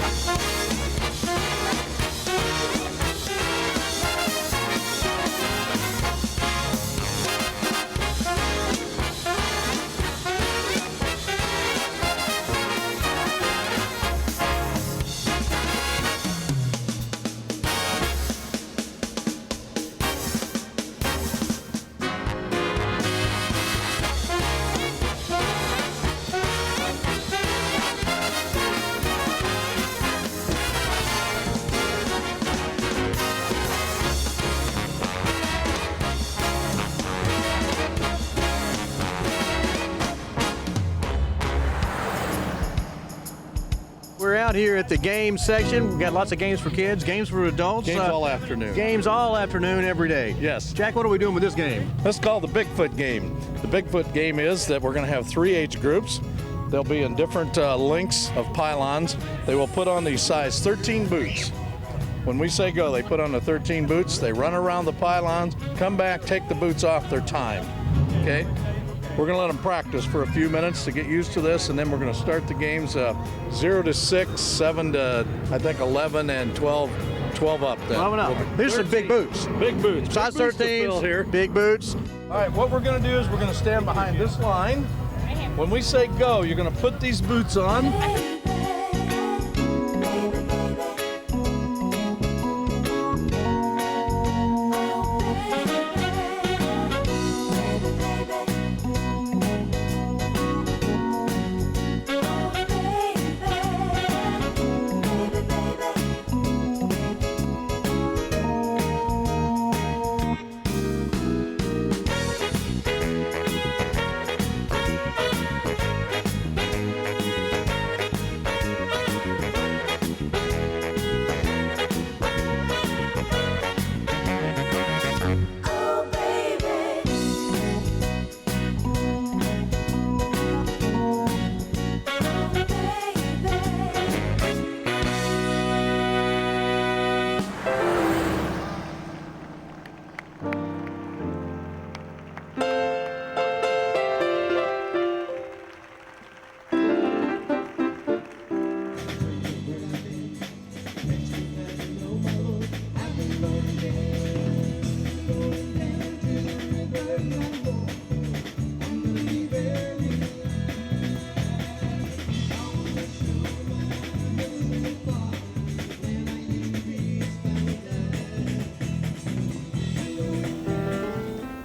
We're out here at the games section. We've got lots of games for kids, games for adults. Games all afternoon. Games all afternoon, every day. Yes. Jack, what are we doing with this game? That's called the Bigfoot game. The Bigfoot game is that we're going to have 3 age groups. They'll be in different lengths of pylons. They will put on these size 13 boots. When we say go, they put on the 13 boots, they run around the pylons, come back, take the boots off, they're timed. Okay? We're going to let them practice for a few minutes to get used to this, and then we're going to start the games 0 to 6, 7 to, I think, 11, and 12 up then. 12 and up. These are some big boots. Big boots. Size 13 here. Big boots. All right, what we're going to do is we're going to stand behind this line. When we say go, you're going to put these boots on.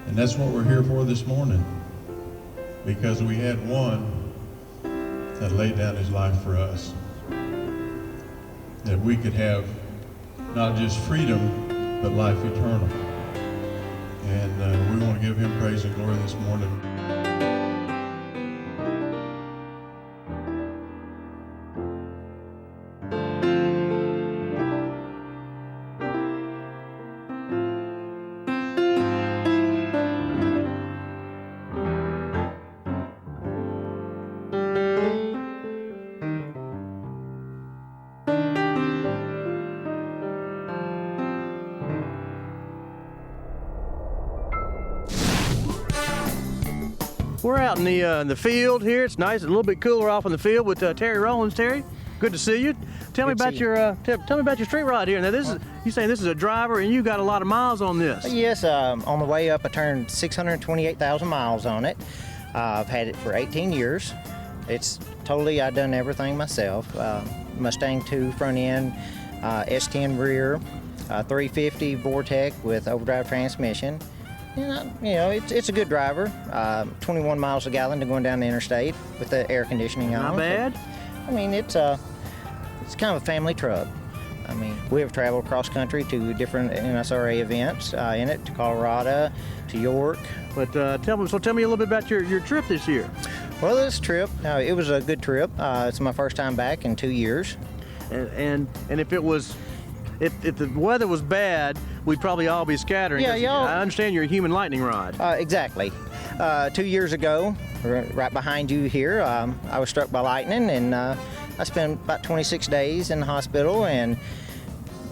And that's what we're here for this morning, because we had one that laid down his life for us, that we could have not just freedom, but life eternal. And we want to give him praise and glory this morning. We're out in the field here. It's nice, a little bit cooler off in the field with Terry Rollins. Terry, good to see you. Tell me about your tell me about your street rod here. Now this is, you saying this is a driver, and you got a lot of miles on this. Yes, on the way up I turned 628,000 miles on it. I've had it for 18 years. It's totally, I've done everything myself. Mustang 2 front end, S10 rear. 350 Vortec with overdrive transmission. It's a good driver. 21 miles a gallon to going down the interstate with the air conditioning on. Not bad. I mean, it's kind of a family truck. I mean, we have traveled cross country to different NSRA events in it, to Colorado, to York. But tell me a little bit about your trip this year. Well, this trip, it was a good trip. It's my first time back in 2 years. And if the weather was bad, we'd probably all be scattering. Yeah, y'all. I understand you're a human lightning rod. Exactly. 2 years ago, right behind you here, I was struck by lightning, and I spent about 26 days in the hospital, and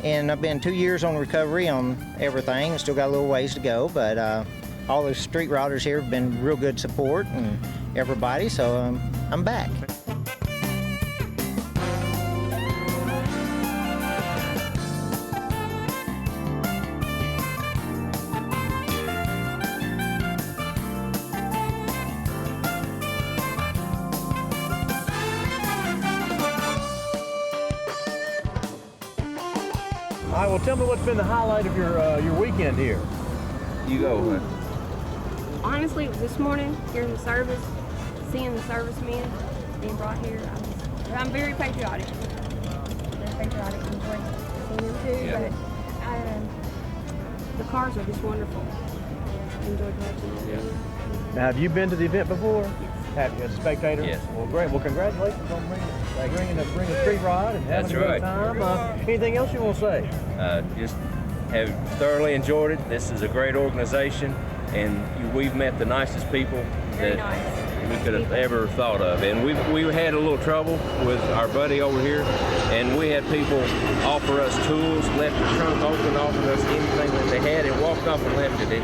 I've been 2 years on recovery on everything. Still got a little ways to go, but all the street riders here have been real good support, and everybody, so I'm back. All right, well, tell me what's been the highlight of your weekend here. You go. Honestly, this morning, hearing the service, seeing the servicemen being brought here, I'm very patriotic. Very patriotic. I enjoy seeing them too, Yeah. but the cars are just wonderful. I enjoyed watching them. Now, have you been to the event before? Have you, as a spectator? Yes. Well, great. Well, congratulations on bringing a street ride and having That's a good right. time. Anything else you want to say? Just have thoroughly enjoyed it. This is a great organization, and we've met the nicest people Very that nice. we could have ever thought of. And we had a little trouble with our buddy over here, and we had people offer us tools, left the trunk open, offered us anything that they had, and walked off and left it. It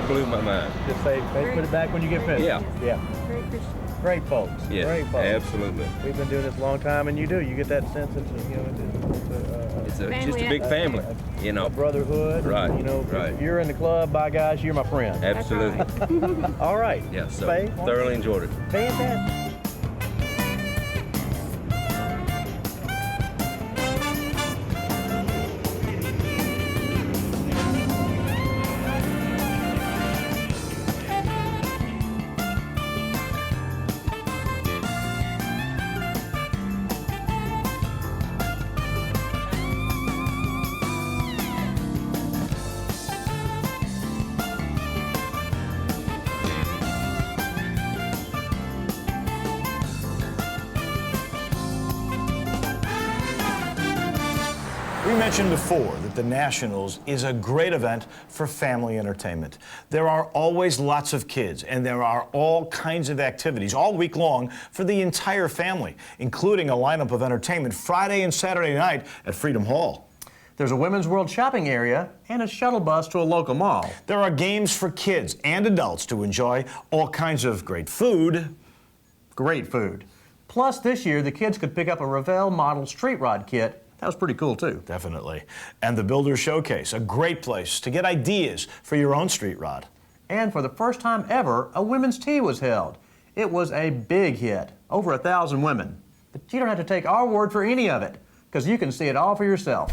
blew my mind. Just say, put it back when you get finished. Yeah. Yeah. Very Christian. Great folks. Yes, Great folks. absolutely. We've been doing this a long time, and you get that sense it's Just a big family, you know. A brotherhood. Right, If you're in the club, by guys, you're my friend. Absolutely. All right. Yeah, so Faye, thoroughly enjoyed it. Fantastic. We mentioned before that the Nationals is a great event for family entertainment. There are always lots of kids, and there are all kinds of activities all week long for the entire family, including a lineup of entertainment Friday and Saturday night at Freedom Hall. There's a Women's World shopping area and a shuttle bus to a local mall. There are games for kids and adults to enjoy, all kinds of great food. Great food. Plus, this year, the kids could pick up a Revell model street rod kit. That was pretty cool, too. Definitely. And the Builder Showcase, a great place to get ideas for your own street rod. And for the first time ever, a women's tea was held. It was a big hit, over 1,000 women. But you don't have to take our word for any of it, because you can see it all for yourself.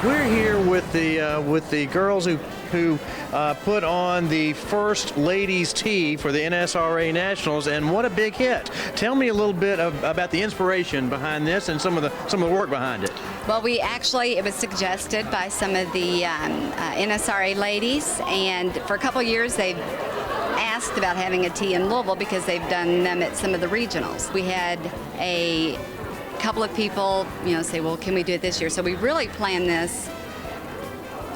We're here with the girls who put on the first ladies' tee for the NSRA Nationals, and what a big hit! Tell me a little bit about the inspiration behind this and some of the work behind it. Well, it was suggested by some of the NSRA ladies, and for a couple years they've asked about having a tee in Louisville because they've done them at some of the regionals. We had a couple of people, say, well, can we do it this year? So we really planned this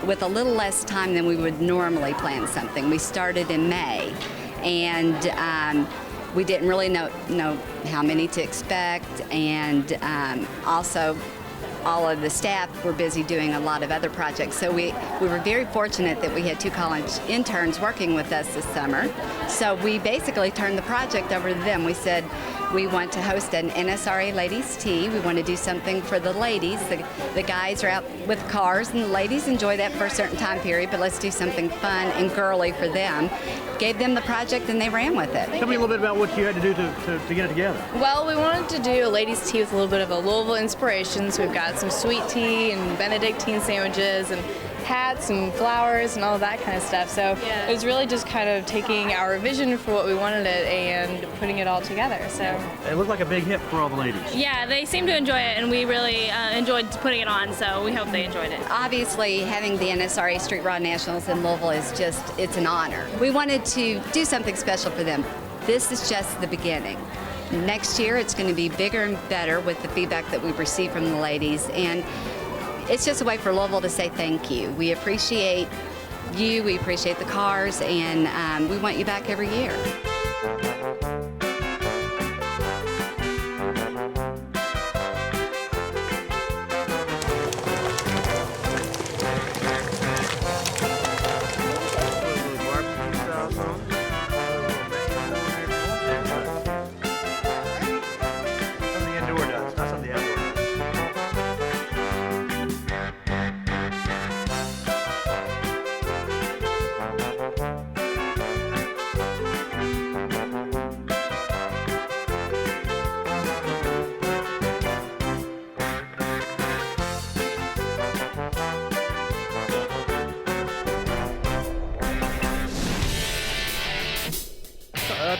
with a little less time than we would normally plan something. We started in May, and we didn't really know how many to expect, and also all of the staff were busy doing a lot of other projects. So we were very fortunate that we had 2 college interns working with us this summer. So we basically turned the project over to them. We said, we want to host an NSRA ladies' tee. We want to do something for the ladies. The guys are out with cars, and the ladies enjoy that for a certain time period, but let's do something fun and girly for them. Gave them the project, and they ran with it. Tell me a little bit about what you had to do to get it together. Well, we wanted to do a ladies' tea with a little bit of a Louisville inspiration, so we've got some sweet tea and Benedictine sandwiches and hats and flowers and all that kind of stuff. So it was really just kind of taking our vision for what we wanted it and putting it all together. So it looked like a big hit for all the ladies. Yeah, they seemed to enjoy it, and we really enjoyed putting it on, so we hope they enjoyed it. Obviously, having the NSRA Street Rod Nationals in Louisville is it's an honor. We wanted to do something special for them. This is just the beginning. Next year, it's going to be bigger and better with the feedback that we've received from the ladies, and it's just a way for Louisville to say thank you. We appreciate you, we appreciate the cars, and we want you back every year.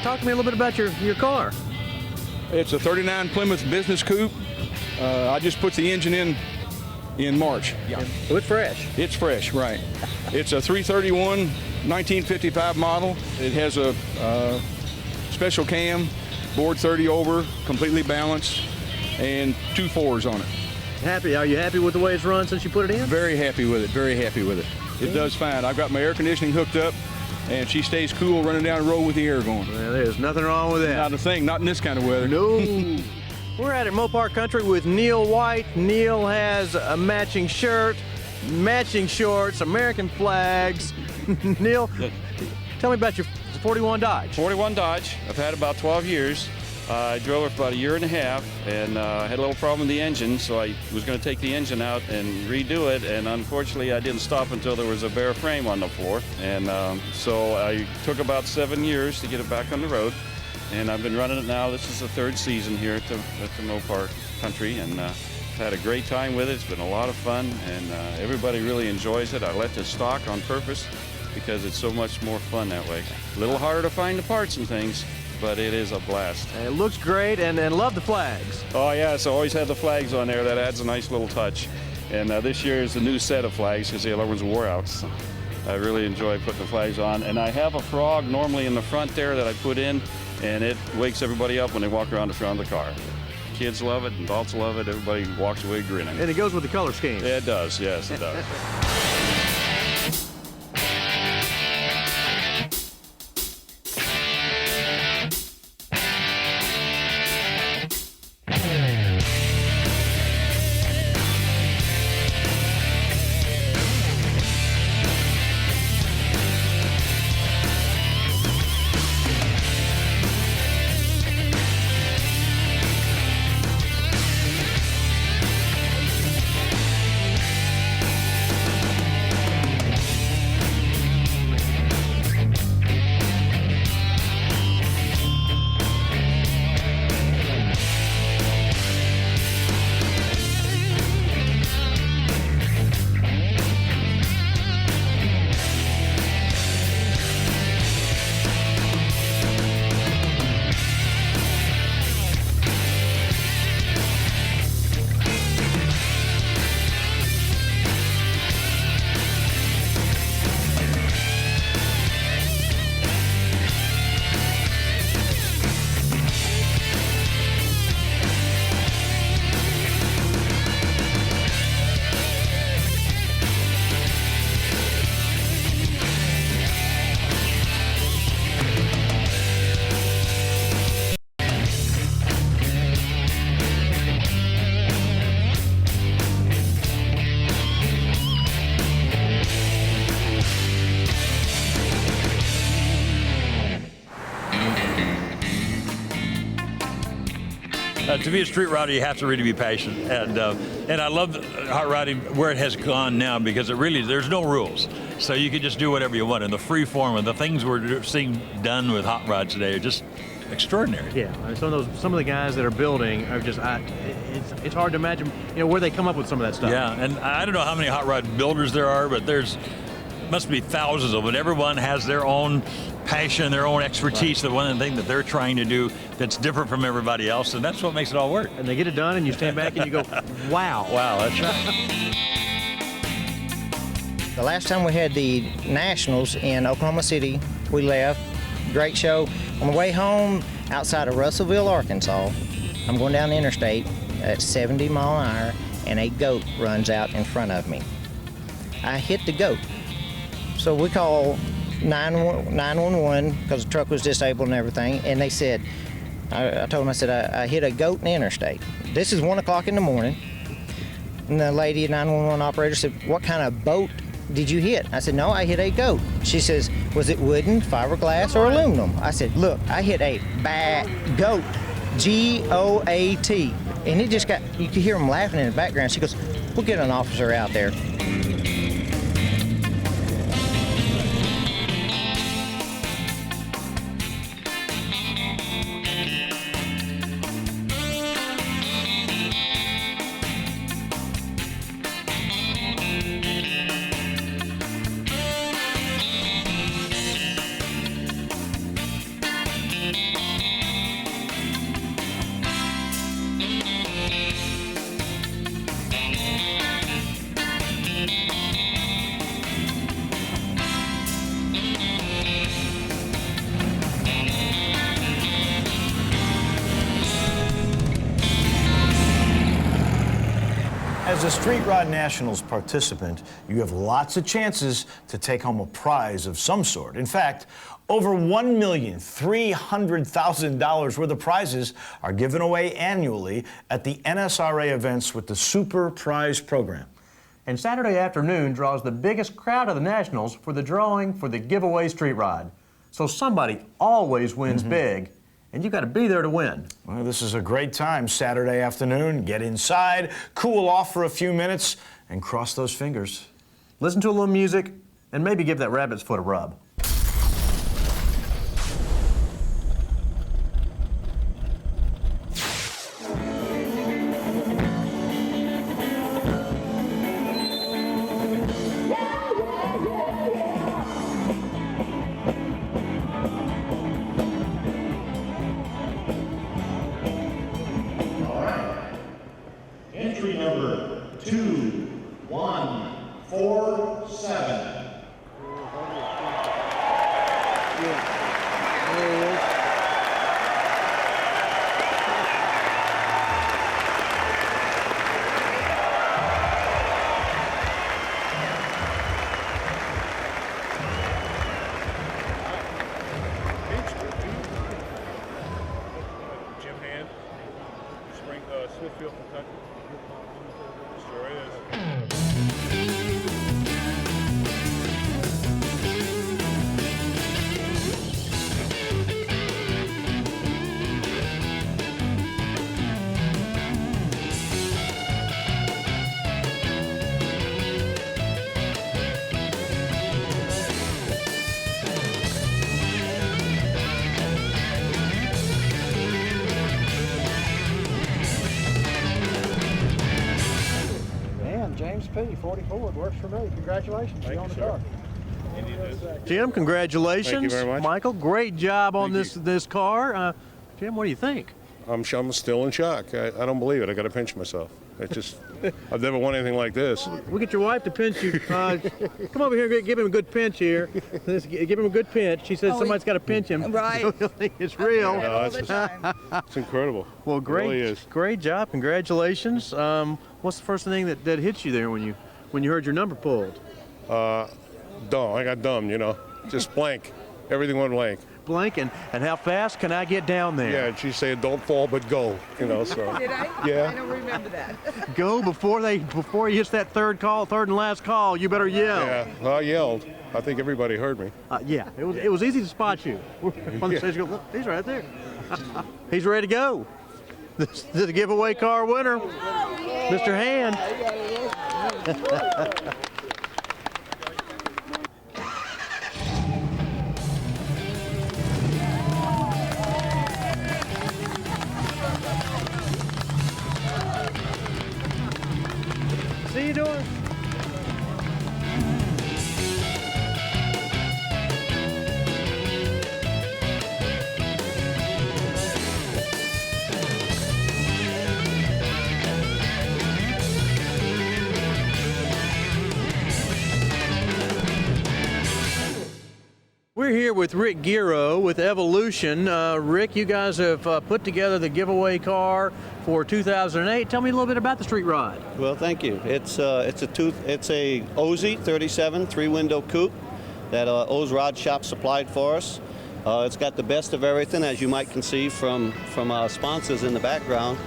Talk to me a little bit about your car. It's a 39 Plymouth Business Coupe. I just put the engine in March. Yeah. So it's fresh. It's fresh, right. It's a 331 1955 model. It has a special cam, board 30 over, completely balanced, and 2 4s on it. Happy? Are you happy with the way it's run since you put it in? Very happy with it. Very happy with it. It does fine. I've got my air conditioning hooked up, and she stays cool running down the road with the air going. Well, there's nothing wrong with that. Not a thing. Not in this kind of weather. No. We're at Mopar Country with Neil White. Neil has a matching shirt, matching shorts, American flags. Neil, tell me about your 41 Dodge. 41 Dodge. I've had about 12 years. I drove it for about a year and a half, and had a little problem with the engine, so I was going to take the engine out and redo it, and unfortunately I didn't stop until there was a bare frame on the floor, and so I took about 7 years to get it back on the road, and I've been running it now. This is the 3rd season here at the Mopar Country, and had a great time with it. It's been a lot of fun, and everybody really enjoys it. I left it stock on purpose because it's so much more fun that way. A little harder to find the parts and things, but it is a blast. It looks great, and love the flags. Oh yeah, so always had the flags on there. That adds a nice little touch. And this year is a new set of flags because the other ones wore out. So I really enjoy putting the flags on. And I have a frog normally in the front there that I put in, and it wakes everybody up when they walk around the front of the car. Kids love it, adults love it, everybody walks away grinning. And it goes with the color scheme. Yeah, it does, yes, it does. To be a street rodder, you have to really be patient, and I love hot rodding where it has gone now, because it really, there's no rules, so you can just do whatever you want. And the free form and the things we're seeing done with hot rods today are just extraordinary. Yeah, some of the guys that are building are just, it's hard to imagine, where they come up with some of that stuff. Yeah, and I don't know how many hot rod builders there are, but there's must be thousands of them. Everyone has their own passion, their own expertise, the one thing that they're trying to do that's different from everybody else, and that's what makes it all work. And they get it done, and you stand back and you go, wow. Wow, that's right. The last time we had the Nationals in Oklahoma City, we left. Great show. On the way home, outside of Russellville, Arkansas, I'm going down the interstate at 70 miles an hour, and a goat runs out in front of me. I hit the goat. So we call 911 because the truck was disabled and everything, and they said, I told them, I said, I hit a goat in the interstate. This is 1 o'clock in the morning, and the lady, 911 operator, said, what kind of boat did you hit? I said, no, I hit a goat. She says, was it wooden, fiberglass, or aluminum? I said, look, I hit a goat, G-O-A-T. And it just got, you could hear them laughing in the background. She goes, we'll get an officer out there. As a Street Rod Nationals participant, you have lots of chances to take home a prize of some sort. In fact, over $1,300,000 worth of prizes are given away annually at the NSRA events with the Super Prize Program. And Saturday afternoon draws the biggest crowd of the Nationals for the drawing for the giveaway street rod. So somebody always wins big, and you got to be there to win. Well, this is a great time, Saturday afternoon. Get inside, cool off for a few minutes, and cross those fingers. Listen to a little music, and maybe give that rabbit's foot a rub. Entry number 2147. Jim Hand, Smithfield, Kentucky. Sure is. James P. 44. It works for me. Congratulations. You're on the car. Jim, congratulations. Thank you very much. Michael, great job on this car. Jim, what do you think? I'm still in shock. I don't believe it. I got to pinch myself. It just, I've never won anything like this. We'll get your wife to pinch you. Come over here and give him a good pinch here. Give him a good pinch. She says somebody's got to pinch him. Right. So he'll think it's real. No, it's incredible. Well, great, It really is. great job. Congratulations. What's the first thing that hit you there when you heard your number pulled? Dumb. I got dumb, just blank. Everything went blank. Blank, and how fast can I get down there? Yeah, and she's saying, don't fall, but go, so. Did I? Yeah. I don't remember that. Go before he hits that third and last call. You better yell. Yeah, well, I yelled. I think everybody heard me. Yeah, it was easy to spot you. On the stage, go, look, he's right there. He's ready to go. the giveaway car winner, Mr. Hand. See you doing? We're here with Rick Giro with Evolution. Rick, you guys have put together the giveaway car for 2008. Tell me a little bit about the street rod. Well, thank you. It's a Ozy 37 3-window coupe that O's Rod Shop supplied for us. It's got the best of everything, as you might can see from our sponsors in the background.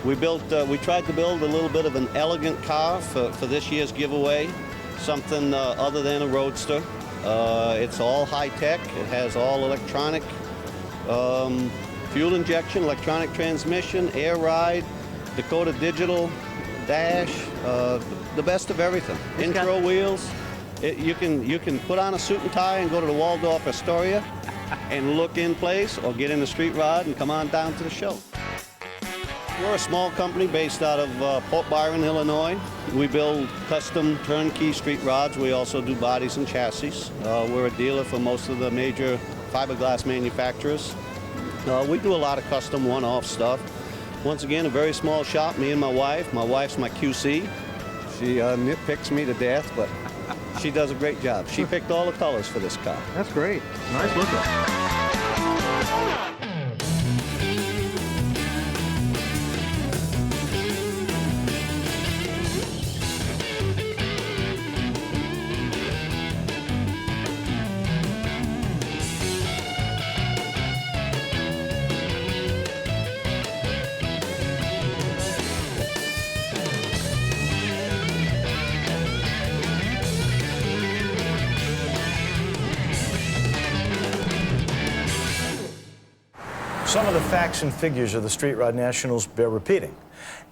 We tried to build a little bit of an elegant car for this year's giveaway, something other than a roadster. It's all high-tech. It has all electronic fuel injection, electronic transmission, air ride, Dakota Digital dash, the best of everything. Intro wheels. You can put on a suit and tie and go to the Waldorf Astoria and look in place, or get in the street rod and come on down to the show. We're a small company based out of Port Byron, Illinois. We build custom turnkey street rods. We also do bodies and chassis. We're a dealer for most of the major fiberglass manufacturers. We do a lot of custom one-off stuff. Once again, a very small shop, me and my wife. My wife's my QC. She nitpicks me to death, but she does a great job. She picked all the colors for this car. That's great. Nice looking. Some of the facts and figures of the Street Rod Nationals bear repeating.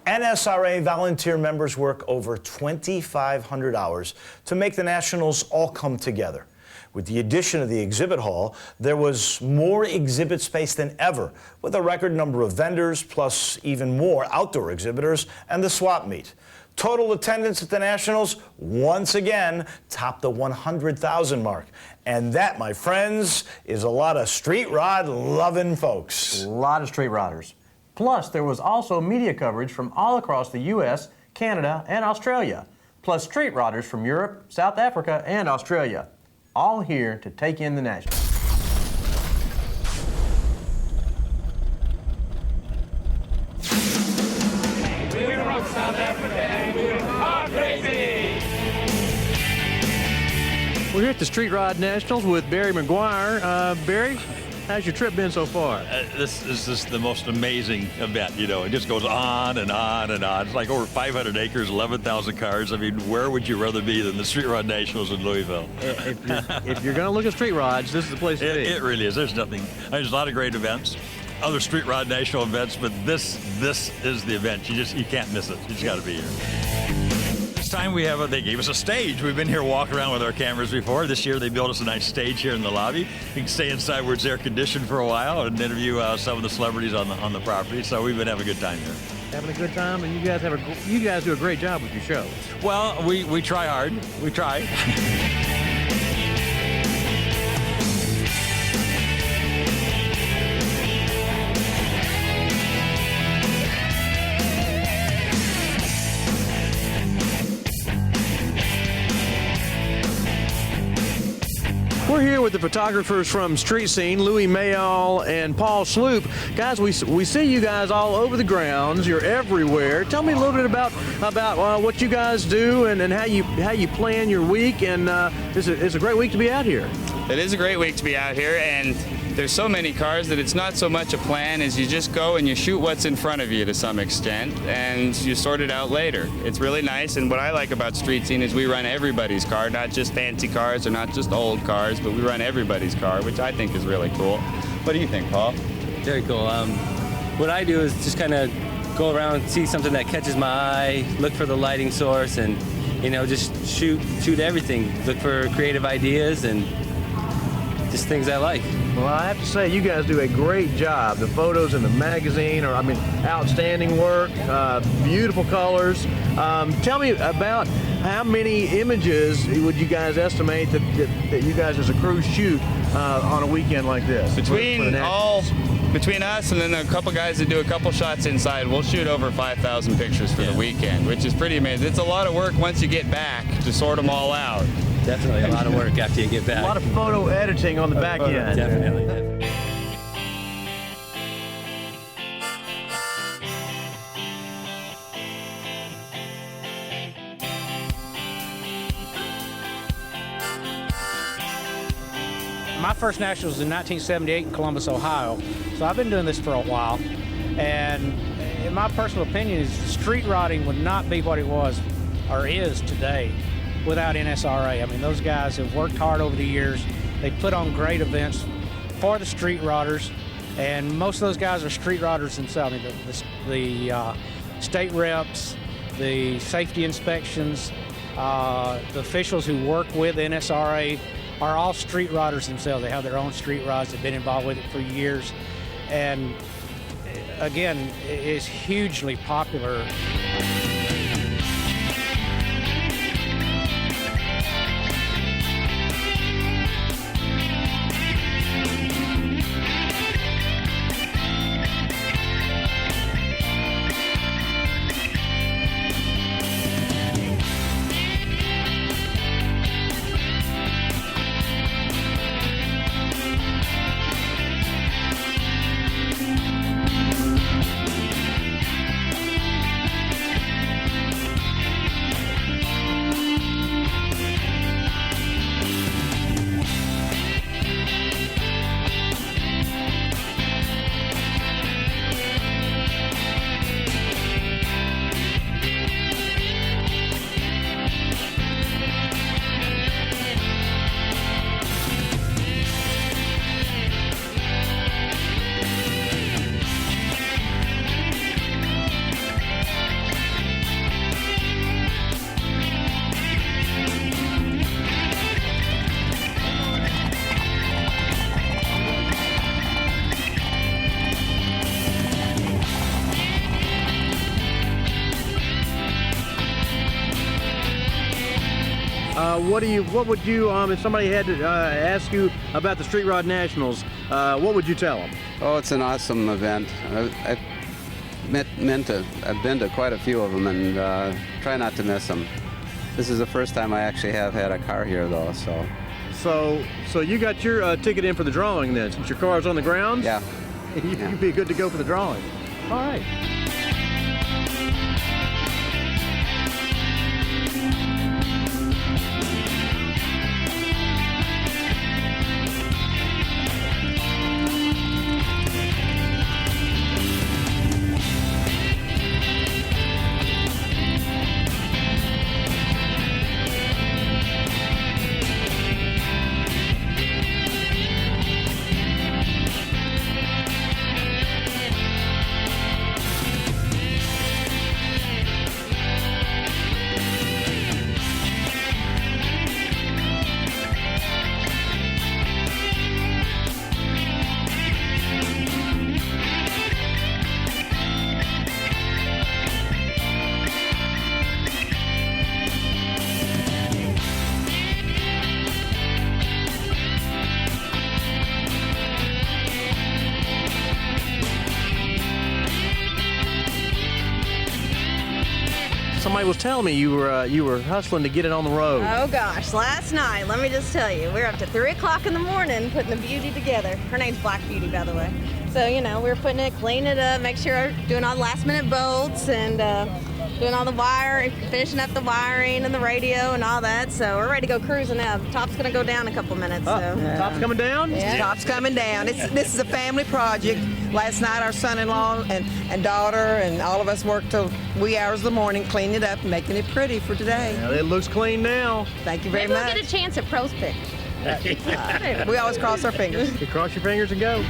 NSRA volunteer members work over 2,500 hours to make the Nationals all come together. With the addition of the exhibit hall, there was more exhibit space than ever, with a record number of vendors, plus even more outdoor exhibitors, and the swap meet. Total attendance at the Nationals, once again, topped the 100,000 mark. And that, my friends, is a lot of street rod loving folks. A lot of street rodders. Plus, there was also media coverage from all across the U.S., Canada, and Australia. Plus street rodders from Europe, South Africa, and Australia. All here to take in the Nationals. We're from South Africa and we're car crazy. We're here at the Street Rod Nationals with Barry McGuire. Barry, how's your trip been so far? This is just the most amazing event, you know. It just goes on and on and on. It's like over 500 acres, 11,000 cars. I mean, where would you rather be than the Street Rod Nationals in Louisville? If you're going to look at street rods, this is the place to be. It really is. There's nothing. There's a lot of great events, other Street Rod National events, but this is the event. You can't miss it. You just got to be here. This time they gave us a stage. We've been here walking around with our cameras before. This year they built us a nice stage here in the lobby. You can stay inside where it's air conditioned for a while and interview some of the celebrities on the property. So we've been having a good time here. Having a good time, and you guys do a great job with your show. Well, we try hard. We try. We're here with the photographers from Street Scene, Louis Mayall and Paul Sloop. Guys, we see you guys all over the grounds. You're everywhere. Tell me a little bit about what you guys do and how you plan your week. And it's a great week to be out here. It is a great week to be out here, and there's so many cars that it's not so much a plan as you just go and you shoot what's in front of you to some extent, and you sort it out later. It's really nice, and what I like about Street Scene is we run everybody's car, not just fancy cars or not just old cars, but we run everybody's car, which I think is really cool. What do you think, Paul? Very cool. what I do is just kind of go around, see something that catches my eye, look for the lighting source, and just shoot everything. Look for creative ideas and just things I like. Well, I have to say, you guys do a great job. The photos in the magazine are, outstanding work, beautiful colors. Tell me about how many images would you guys estimate that you guys as a crew shoot on a weekend like this? Between us and then a couple guys that do a couple shots inside, we'll shoot over 5,000 pictures for the weekend, which is pretty amazing. It's a lot of work once you get back to sort them all out. Definitely a lot of work after you get back. A lot of photo editing on the back end. Definitely. My first national was in 1978 in Columbus, Ohio. So I've been doing this for a while. And in my personal opinion, is street rodding would not be what it was or is today without NSRA. Those guys have worked hard over the years. They put on great events for the street rodders, and most of those guys are street rodders themselves. The state reps, the safety inspections, the officials who work with NSRA are all street rodders themselves. They have their own street rods. They've been involved with it for years, and again, it's hugely popular. What would you, if somebody had to ask you about the Street Rod Nationals, what would you tell them? Oh, it's an awesome event. I've been to quite a few of them, and try not to miss them. This is the first time I actually have had a car here, though. So you got your ticket in for the drawing then, since your car's on the grounds? Yeah. You'd be good to go for the drawing. All right. Somebody was telling me you were hustling to get it on the road. Oh gosh, last night, let me just tell you, we were up to 3 o'clock in the morning putting the beauty together. Her name's Black Beauty, by the way. So, we were putting it, cleaning it up, make sure we're doing all the last minute bolts and doing all the wire, finishing up the wiring and the radio and all that. So we're ready to go cruising now. The top's gonna go down in a couple minutes. Top's coming down? Yeah. Top's coming down. This is a family project. Last night our son-in-law and daughter and all of us worked till wee hours of the morning cleaning it up and making it pretty for today. Well, it looks clean now. Thank you very Maybe much. we'll get a chance at pros pictures. We always cross our fingers. You cross your fingers and go.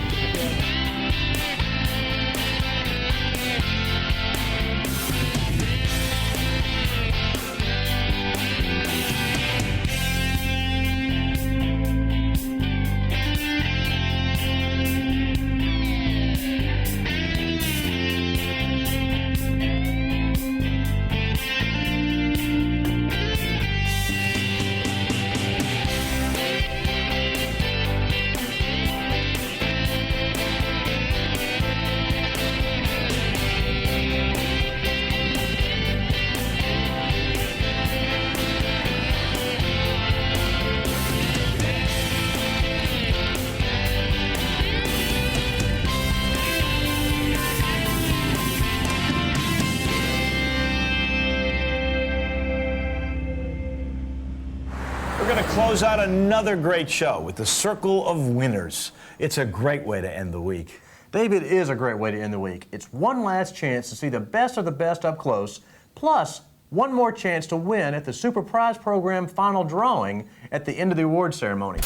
going to close out another great show with the Circle of Winners. It's a great way to end the week. Dave, it is a great way to end the week. It's one last chance to see the best of the best up close, plus one more chance to win at the Super Prize Program final drawing at the end of the award ceremony.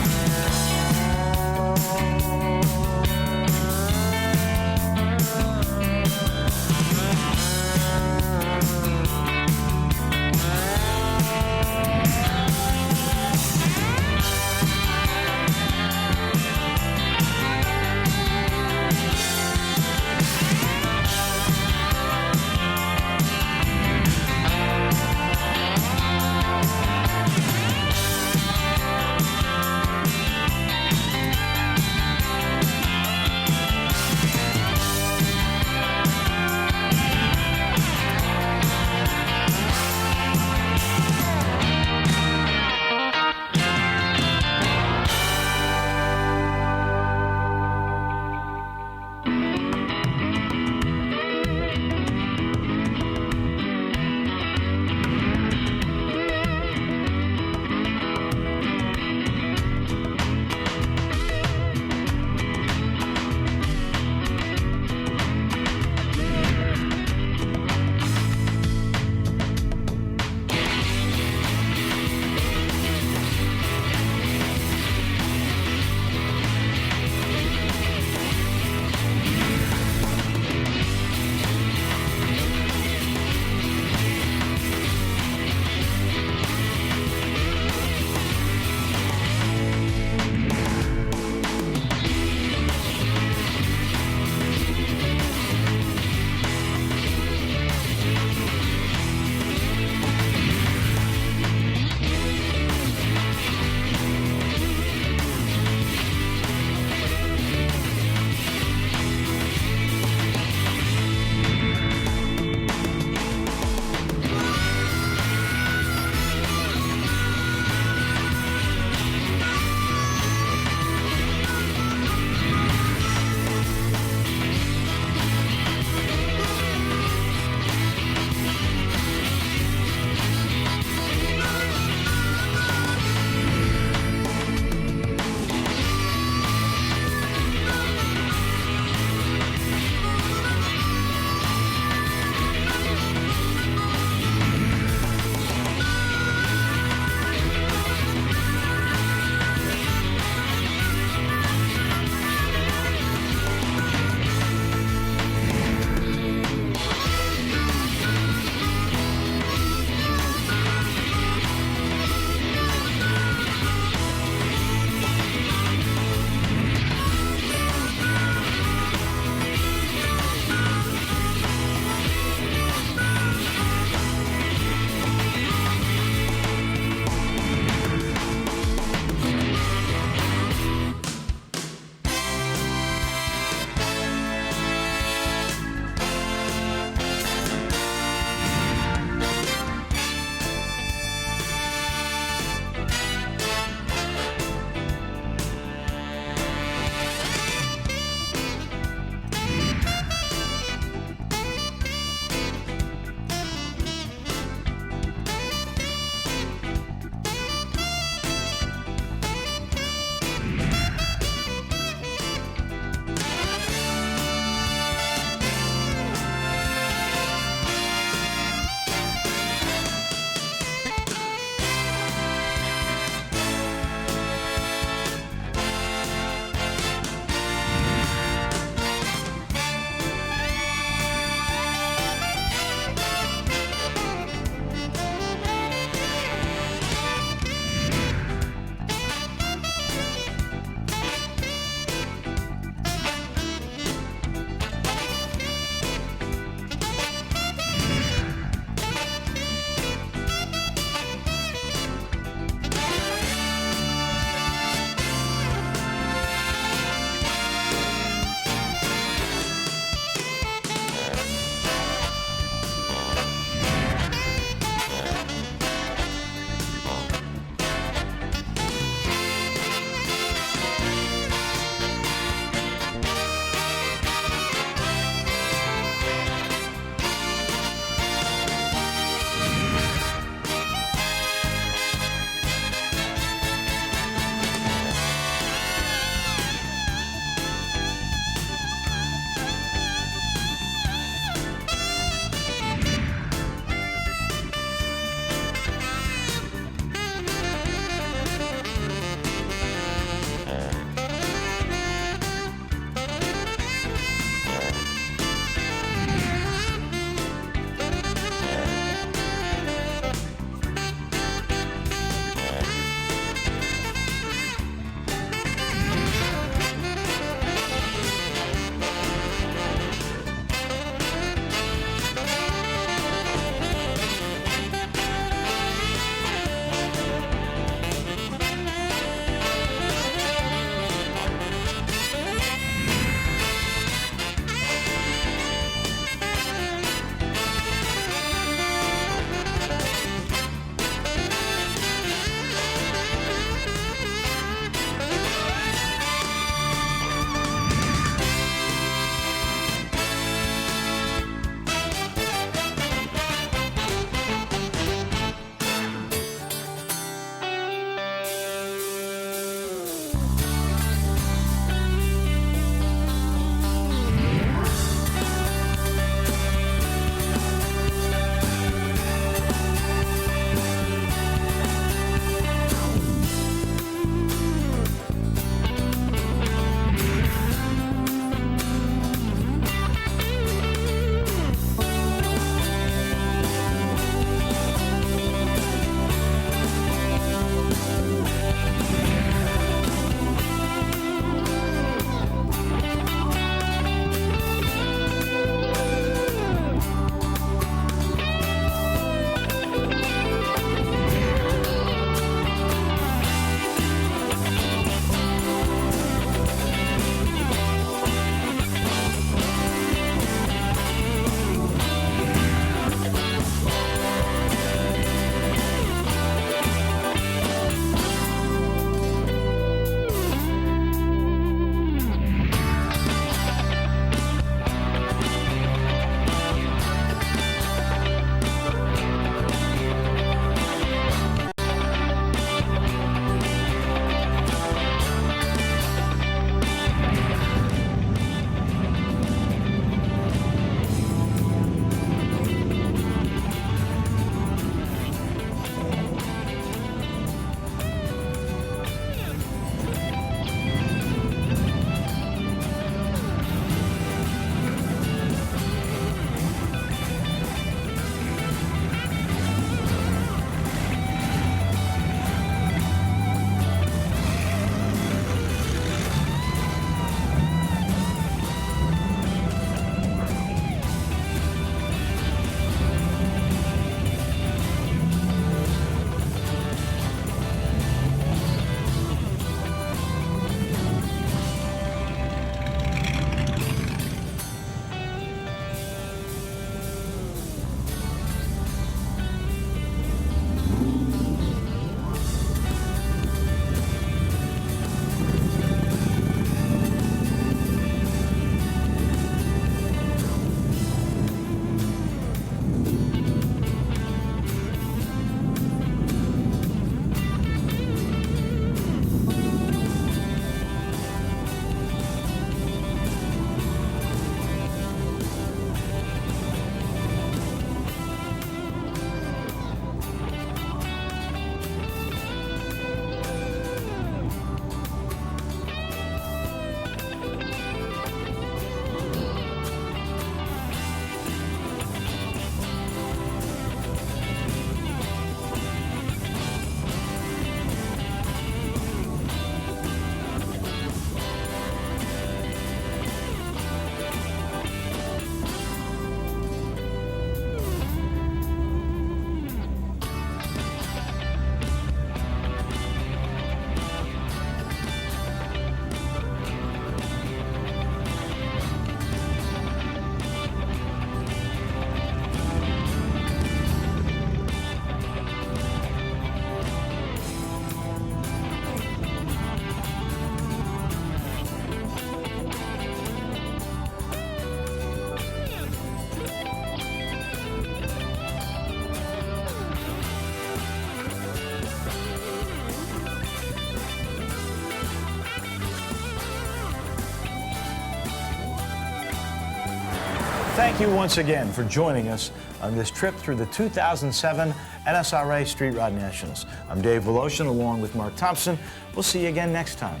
Thank you once again for joining us on this trip through the 2007 NSRA Street Rod Nationals. I'm Dave Voloshin along with Mark Thompson. We'll see you again next time.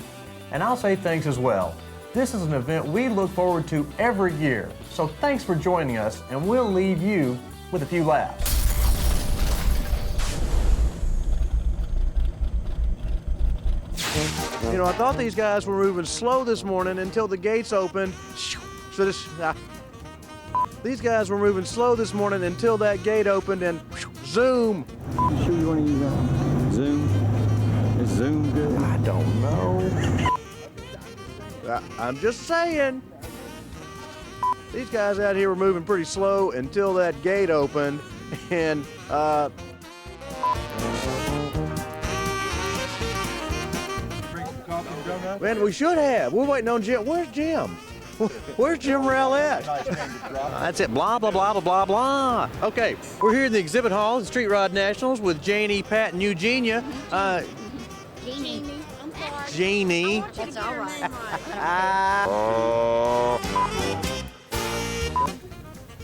And I'll say thanks as well. This is an event we look forward to every year. So thanks for joining us, and we'll leave you with a few laughs. You know, I thought these guys were moving slow this morning until the gates opened. These guys were moving slow this morning until that gate opened and zoom. You sure you want to use Zoom? Is Zoom good? I don't know. I'm just saying. These guys out here were moving pretty slow until that gate opened and man, we should have. We're waiting on Jim. Where's Jim? Where's Jim Rowell at? That's it. Blah, blah, blah, blah, blah, blah. Okay, we're here in the exhibit hall at Street Rod Nationals with Janie, Pat, and Eugenia. Jeannie. I'm sorry. Jeannie. That's all right.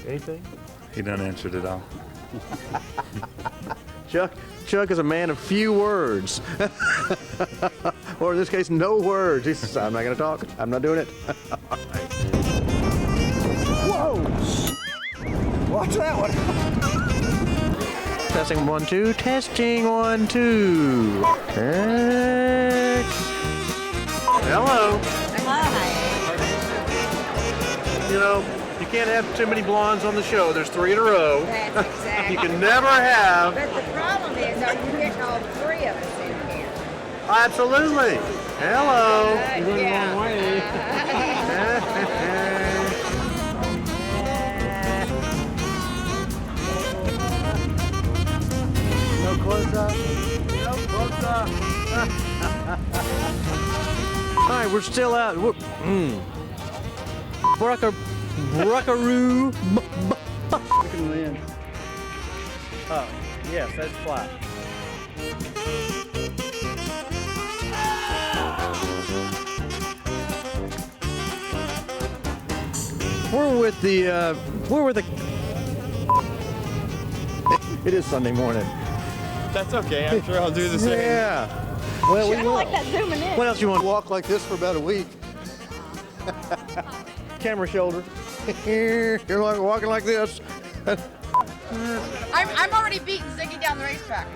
Anything? He done answered it all. Chuck is a man of few words. Or in this case, no words. He says, I'm not going to talk. I'm not doing it. Whoa! Watch that one. Testing 1, 2. Testing 1, 2. Hello. You know, you can't have too many blondes on the show. There's 3 in a row. That's exactly. You can never have. But the problem is, are you getting all 3 of us in here? Absolutely. Hello. You're going the wrong way. No close up. No close up. All right, we're still out. Brockaroo. We can win. Oh, yes, that's flat. We're with the, it is Sunday morning. That's okay. I'm sure I'll do the same. Yeah. Well, we I will. like that zooming in. What else you want? Walk like this for about a week. Camera shoulder. You're walking like this. I'm already beating Ziggy down the racetrack.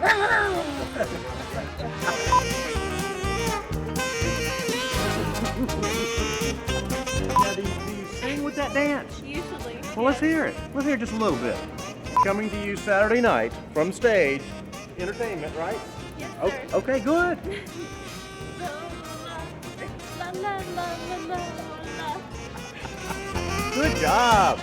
Now, do you sing with that dance? Usually. Well, let's hear it. Let's hear it just a little bit. Coming to you Saturday night from stage, entertainment, right? Yes, sir. Okay, good. La, la, la, la, la, la. Good job.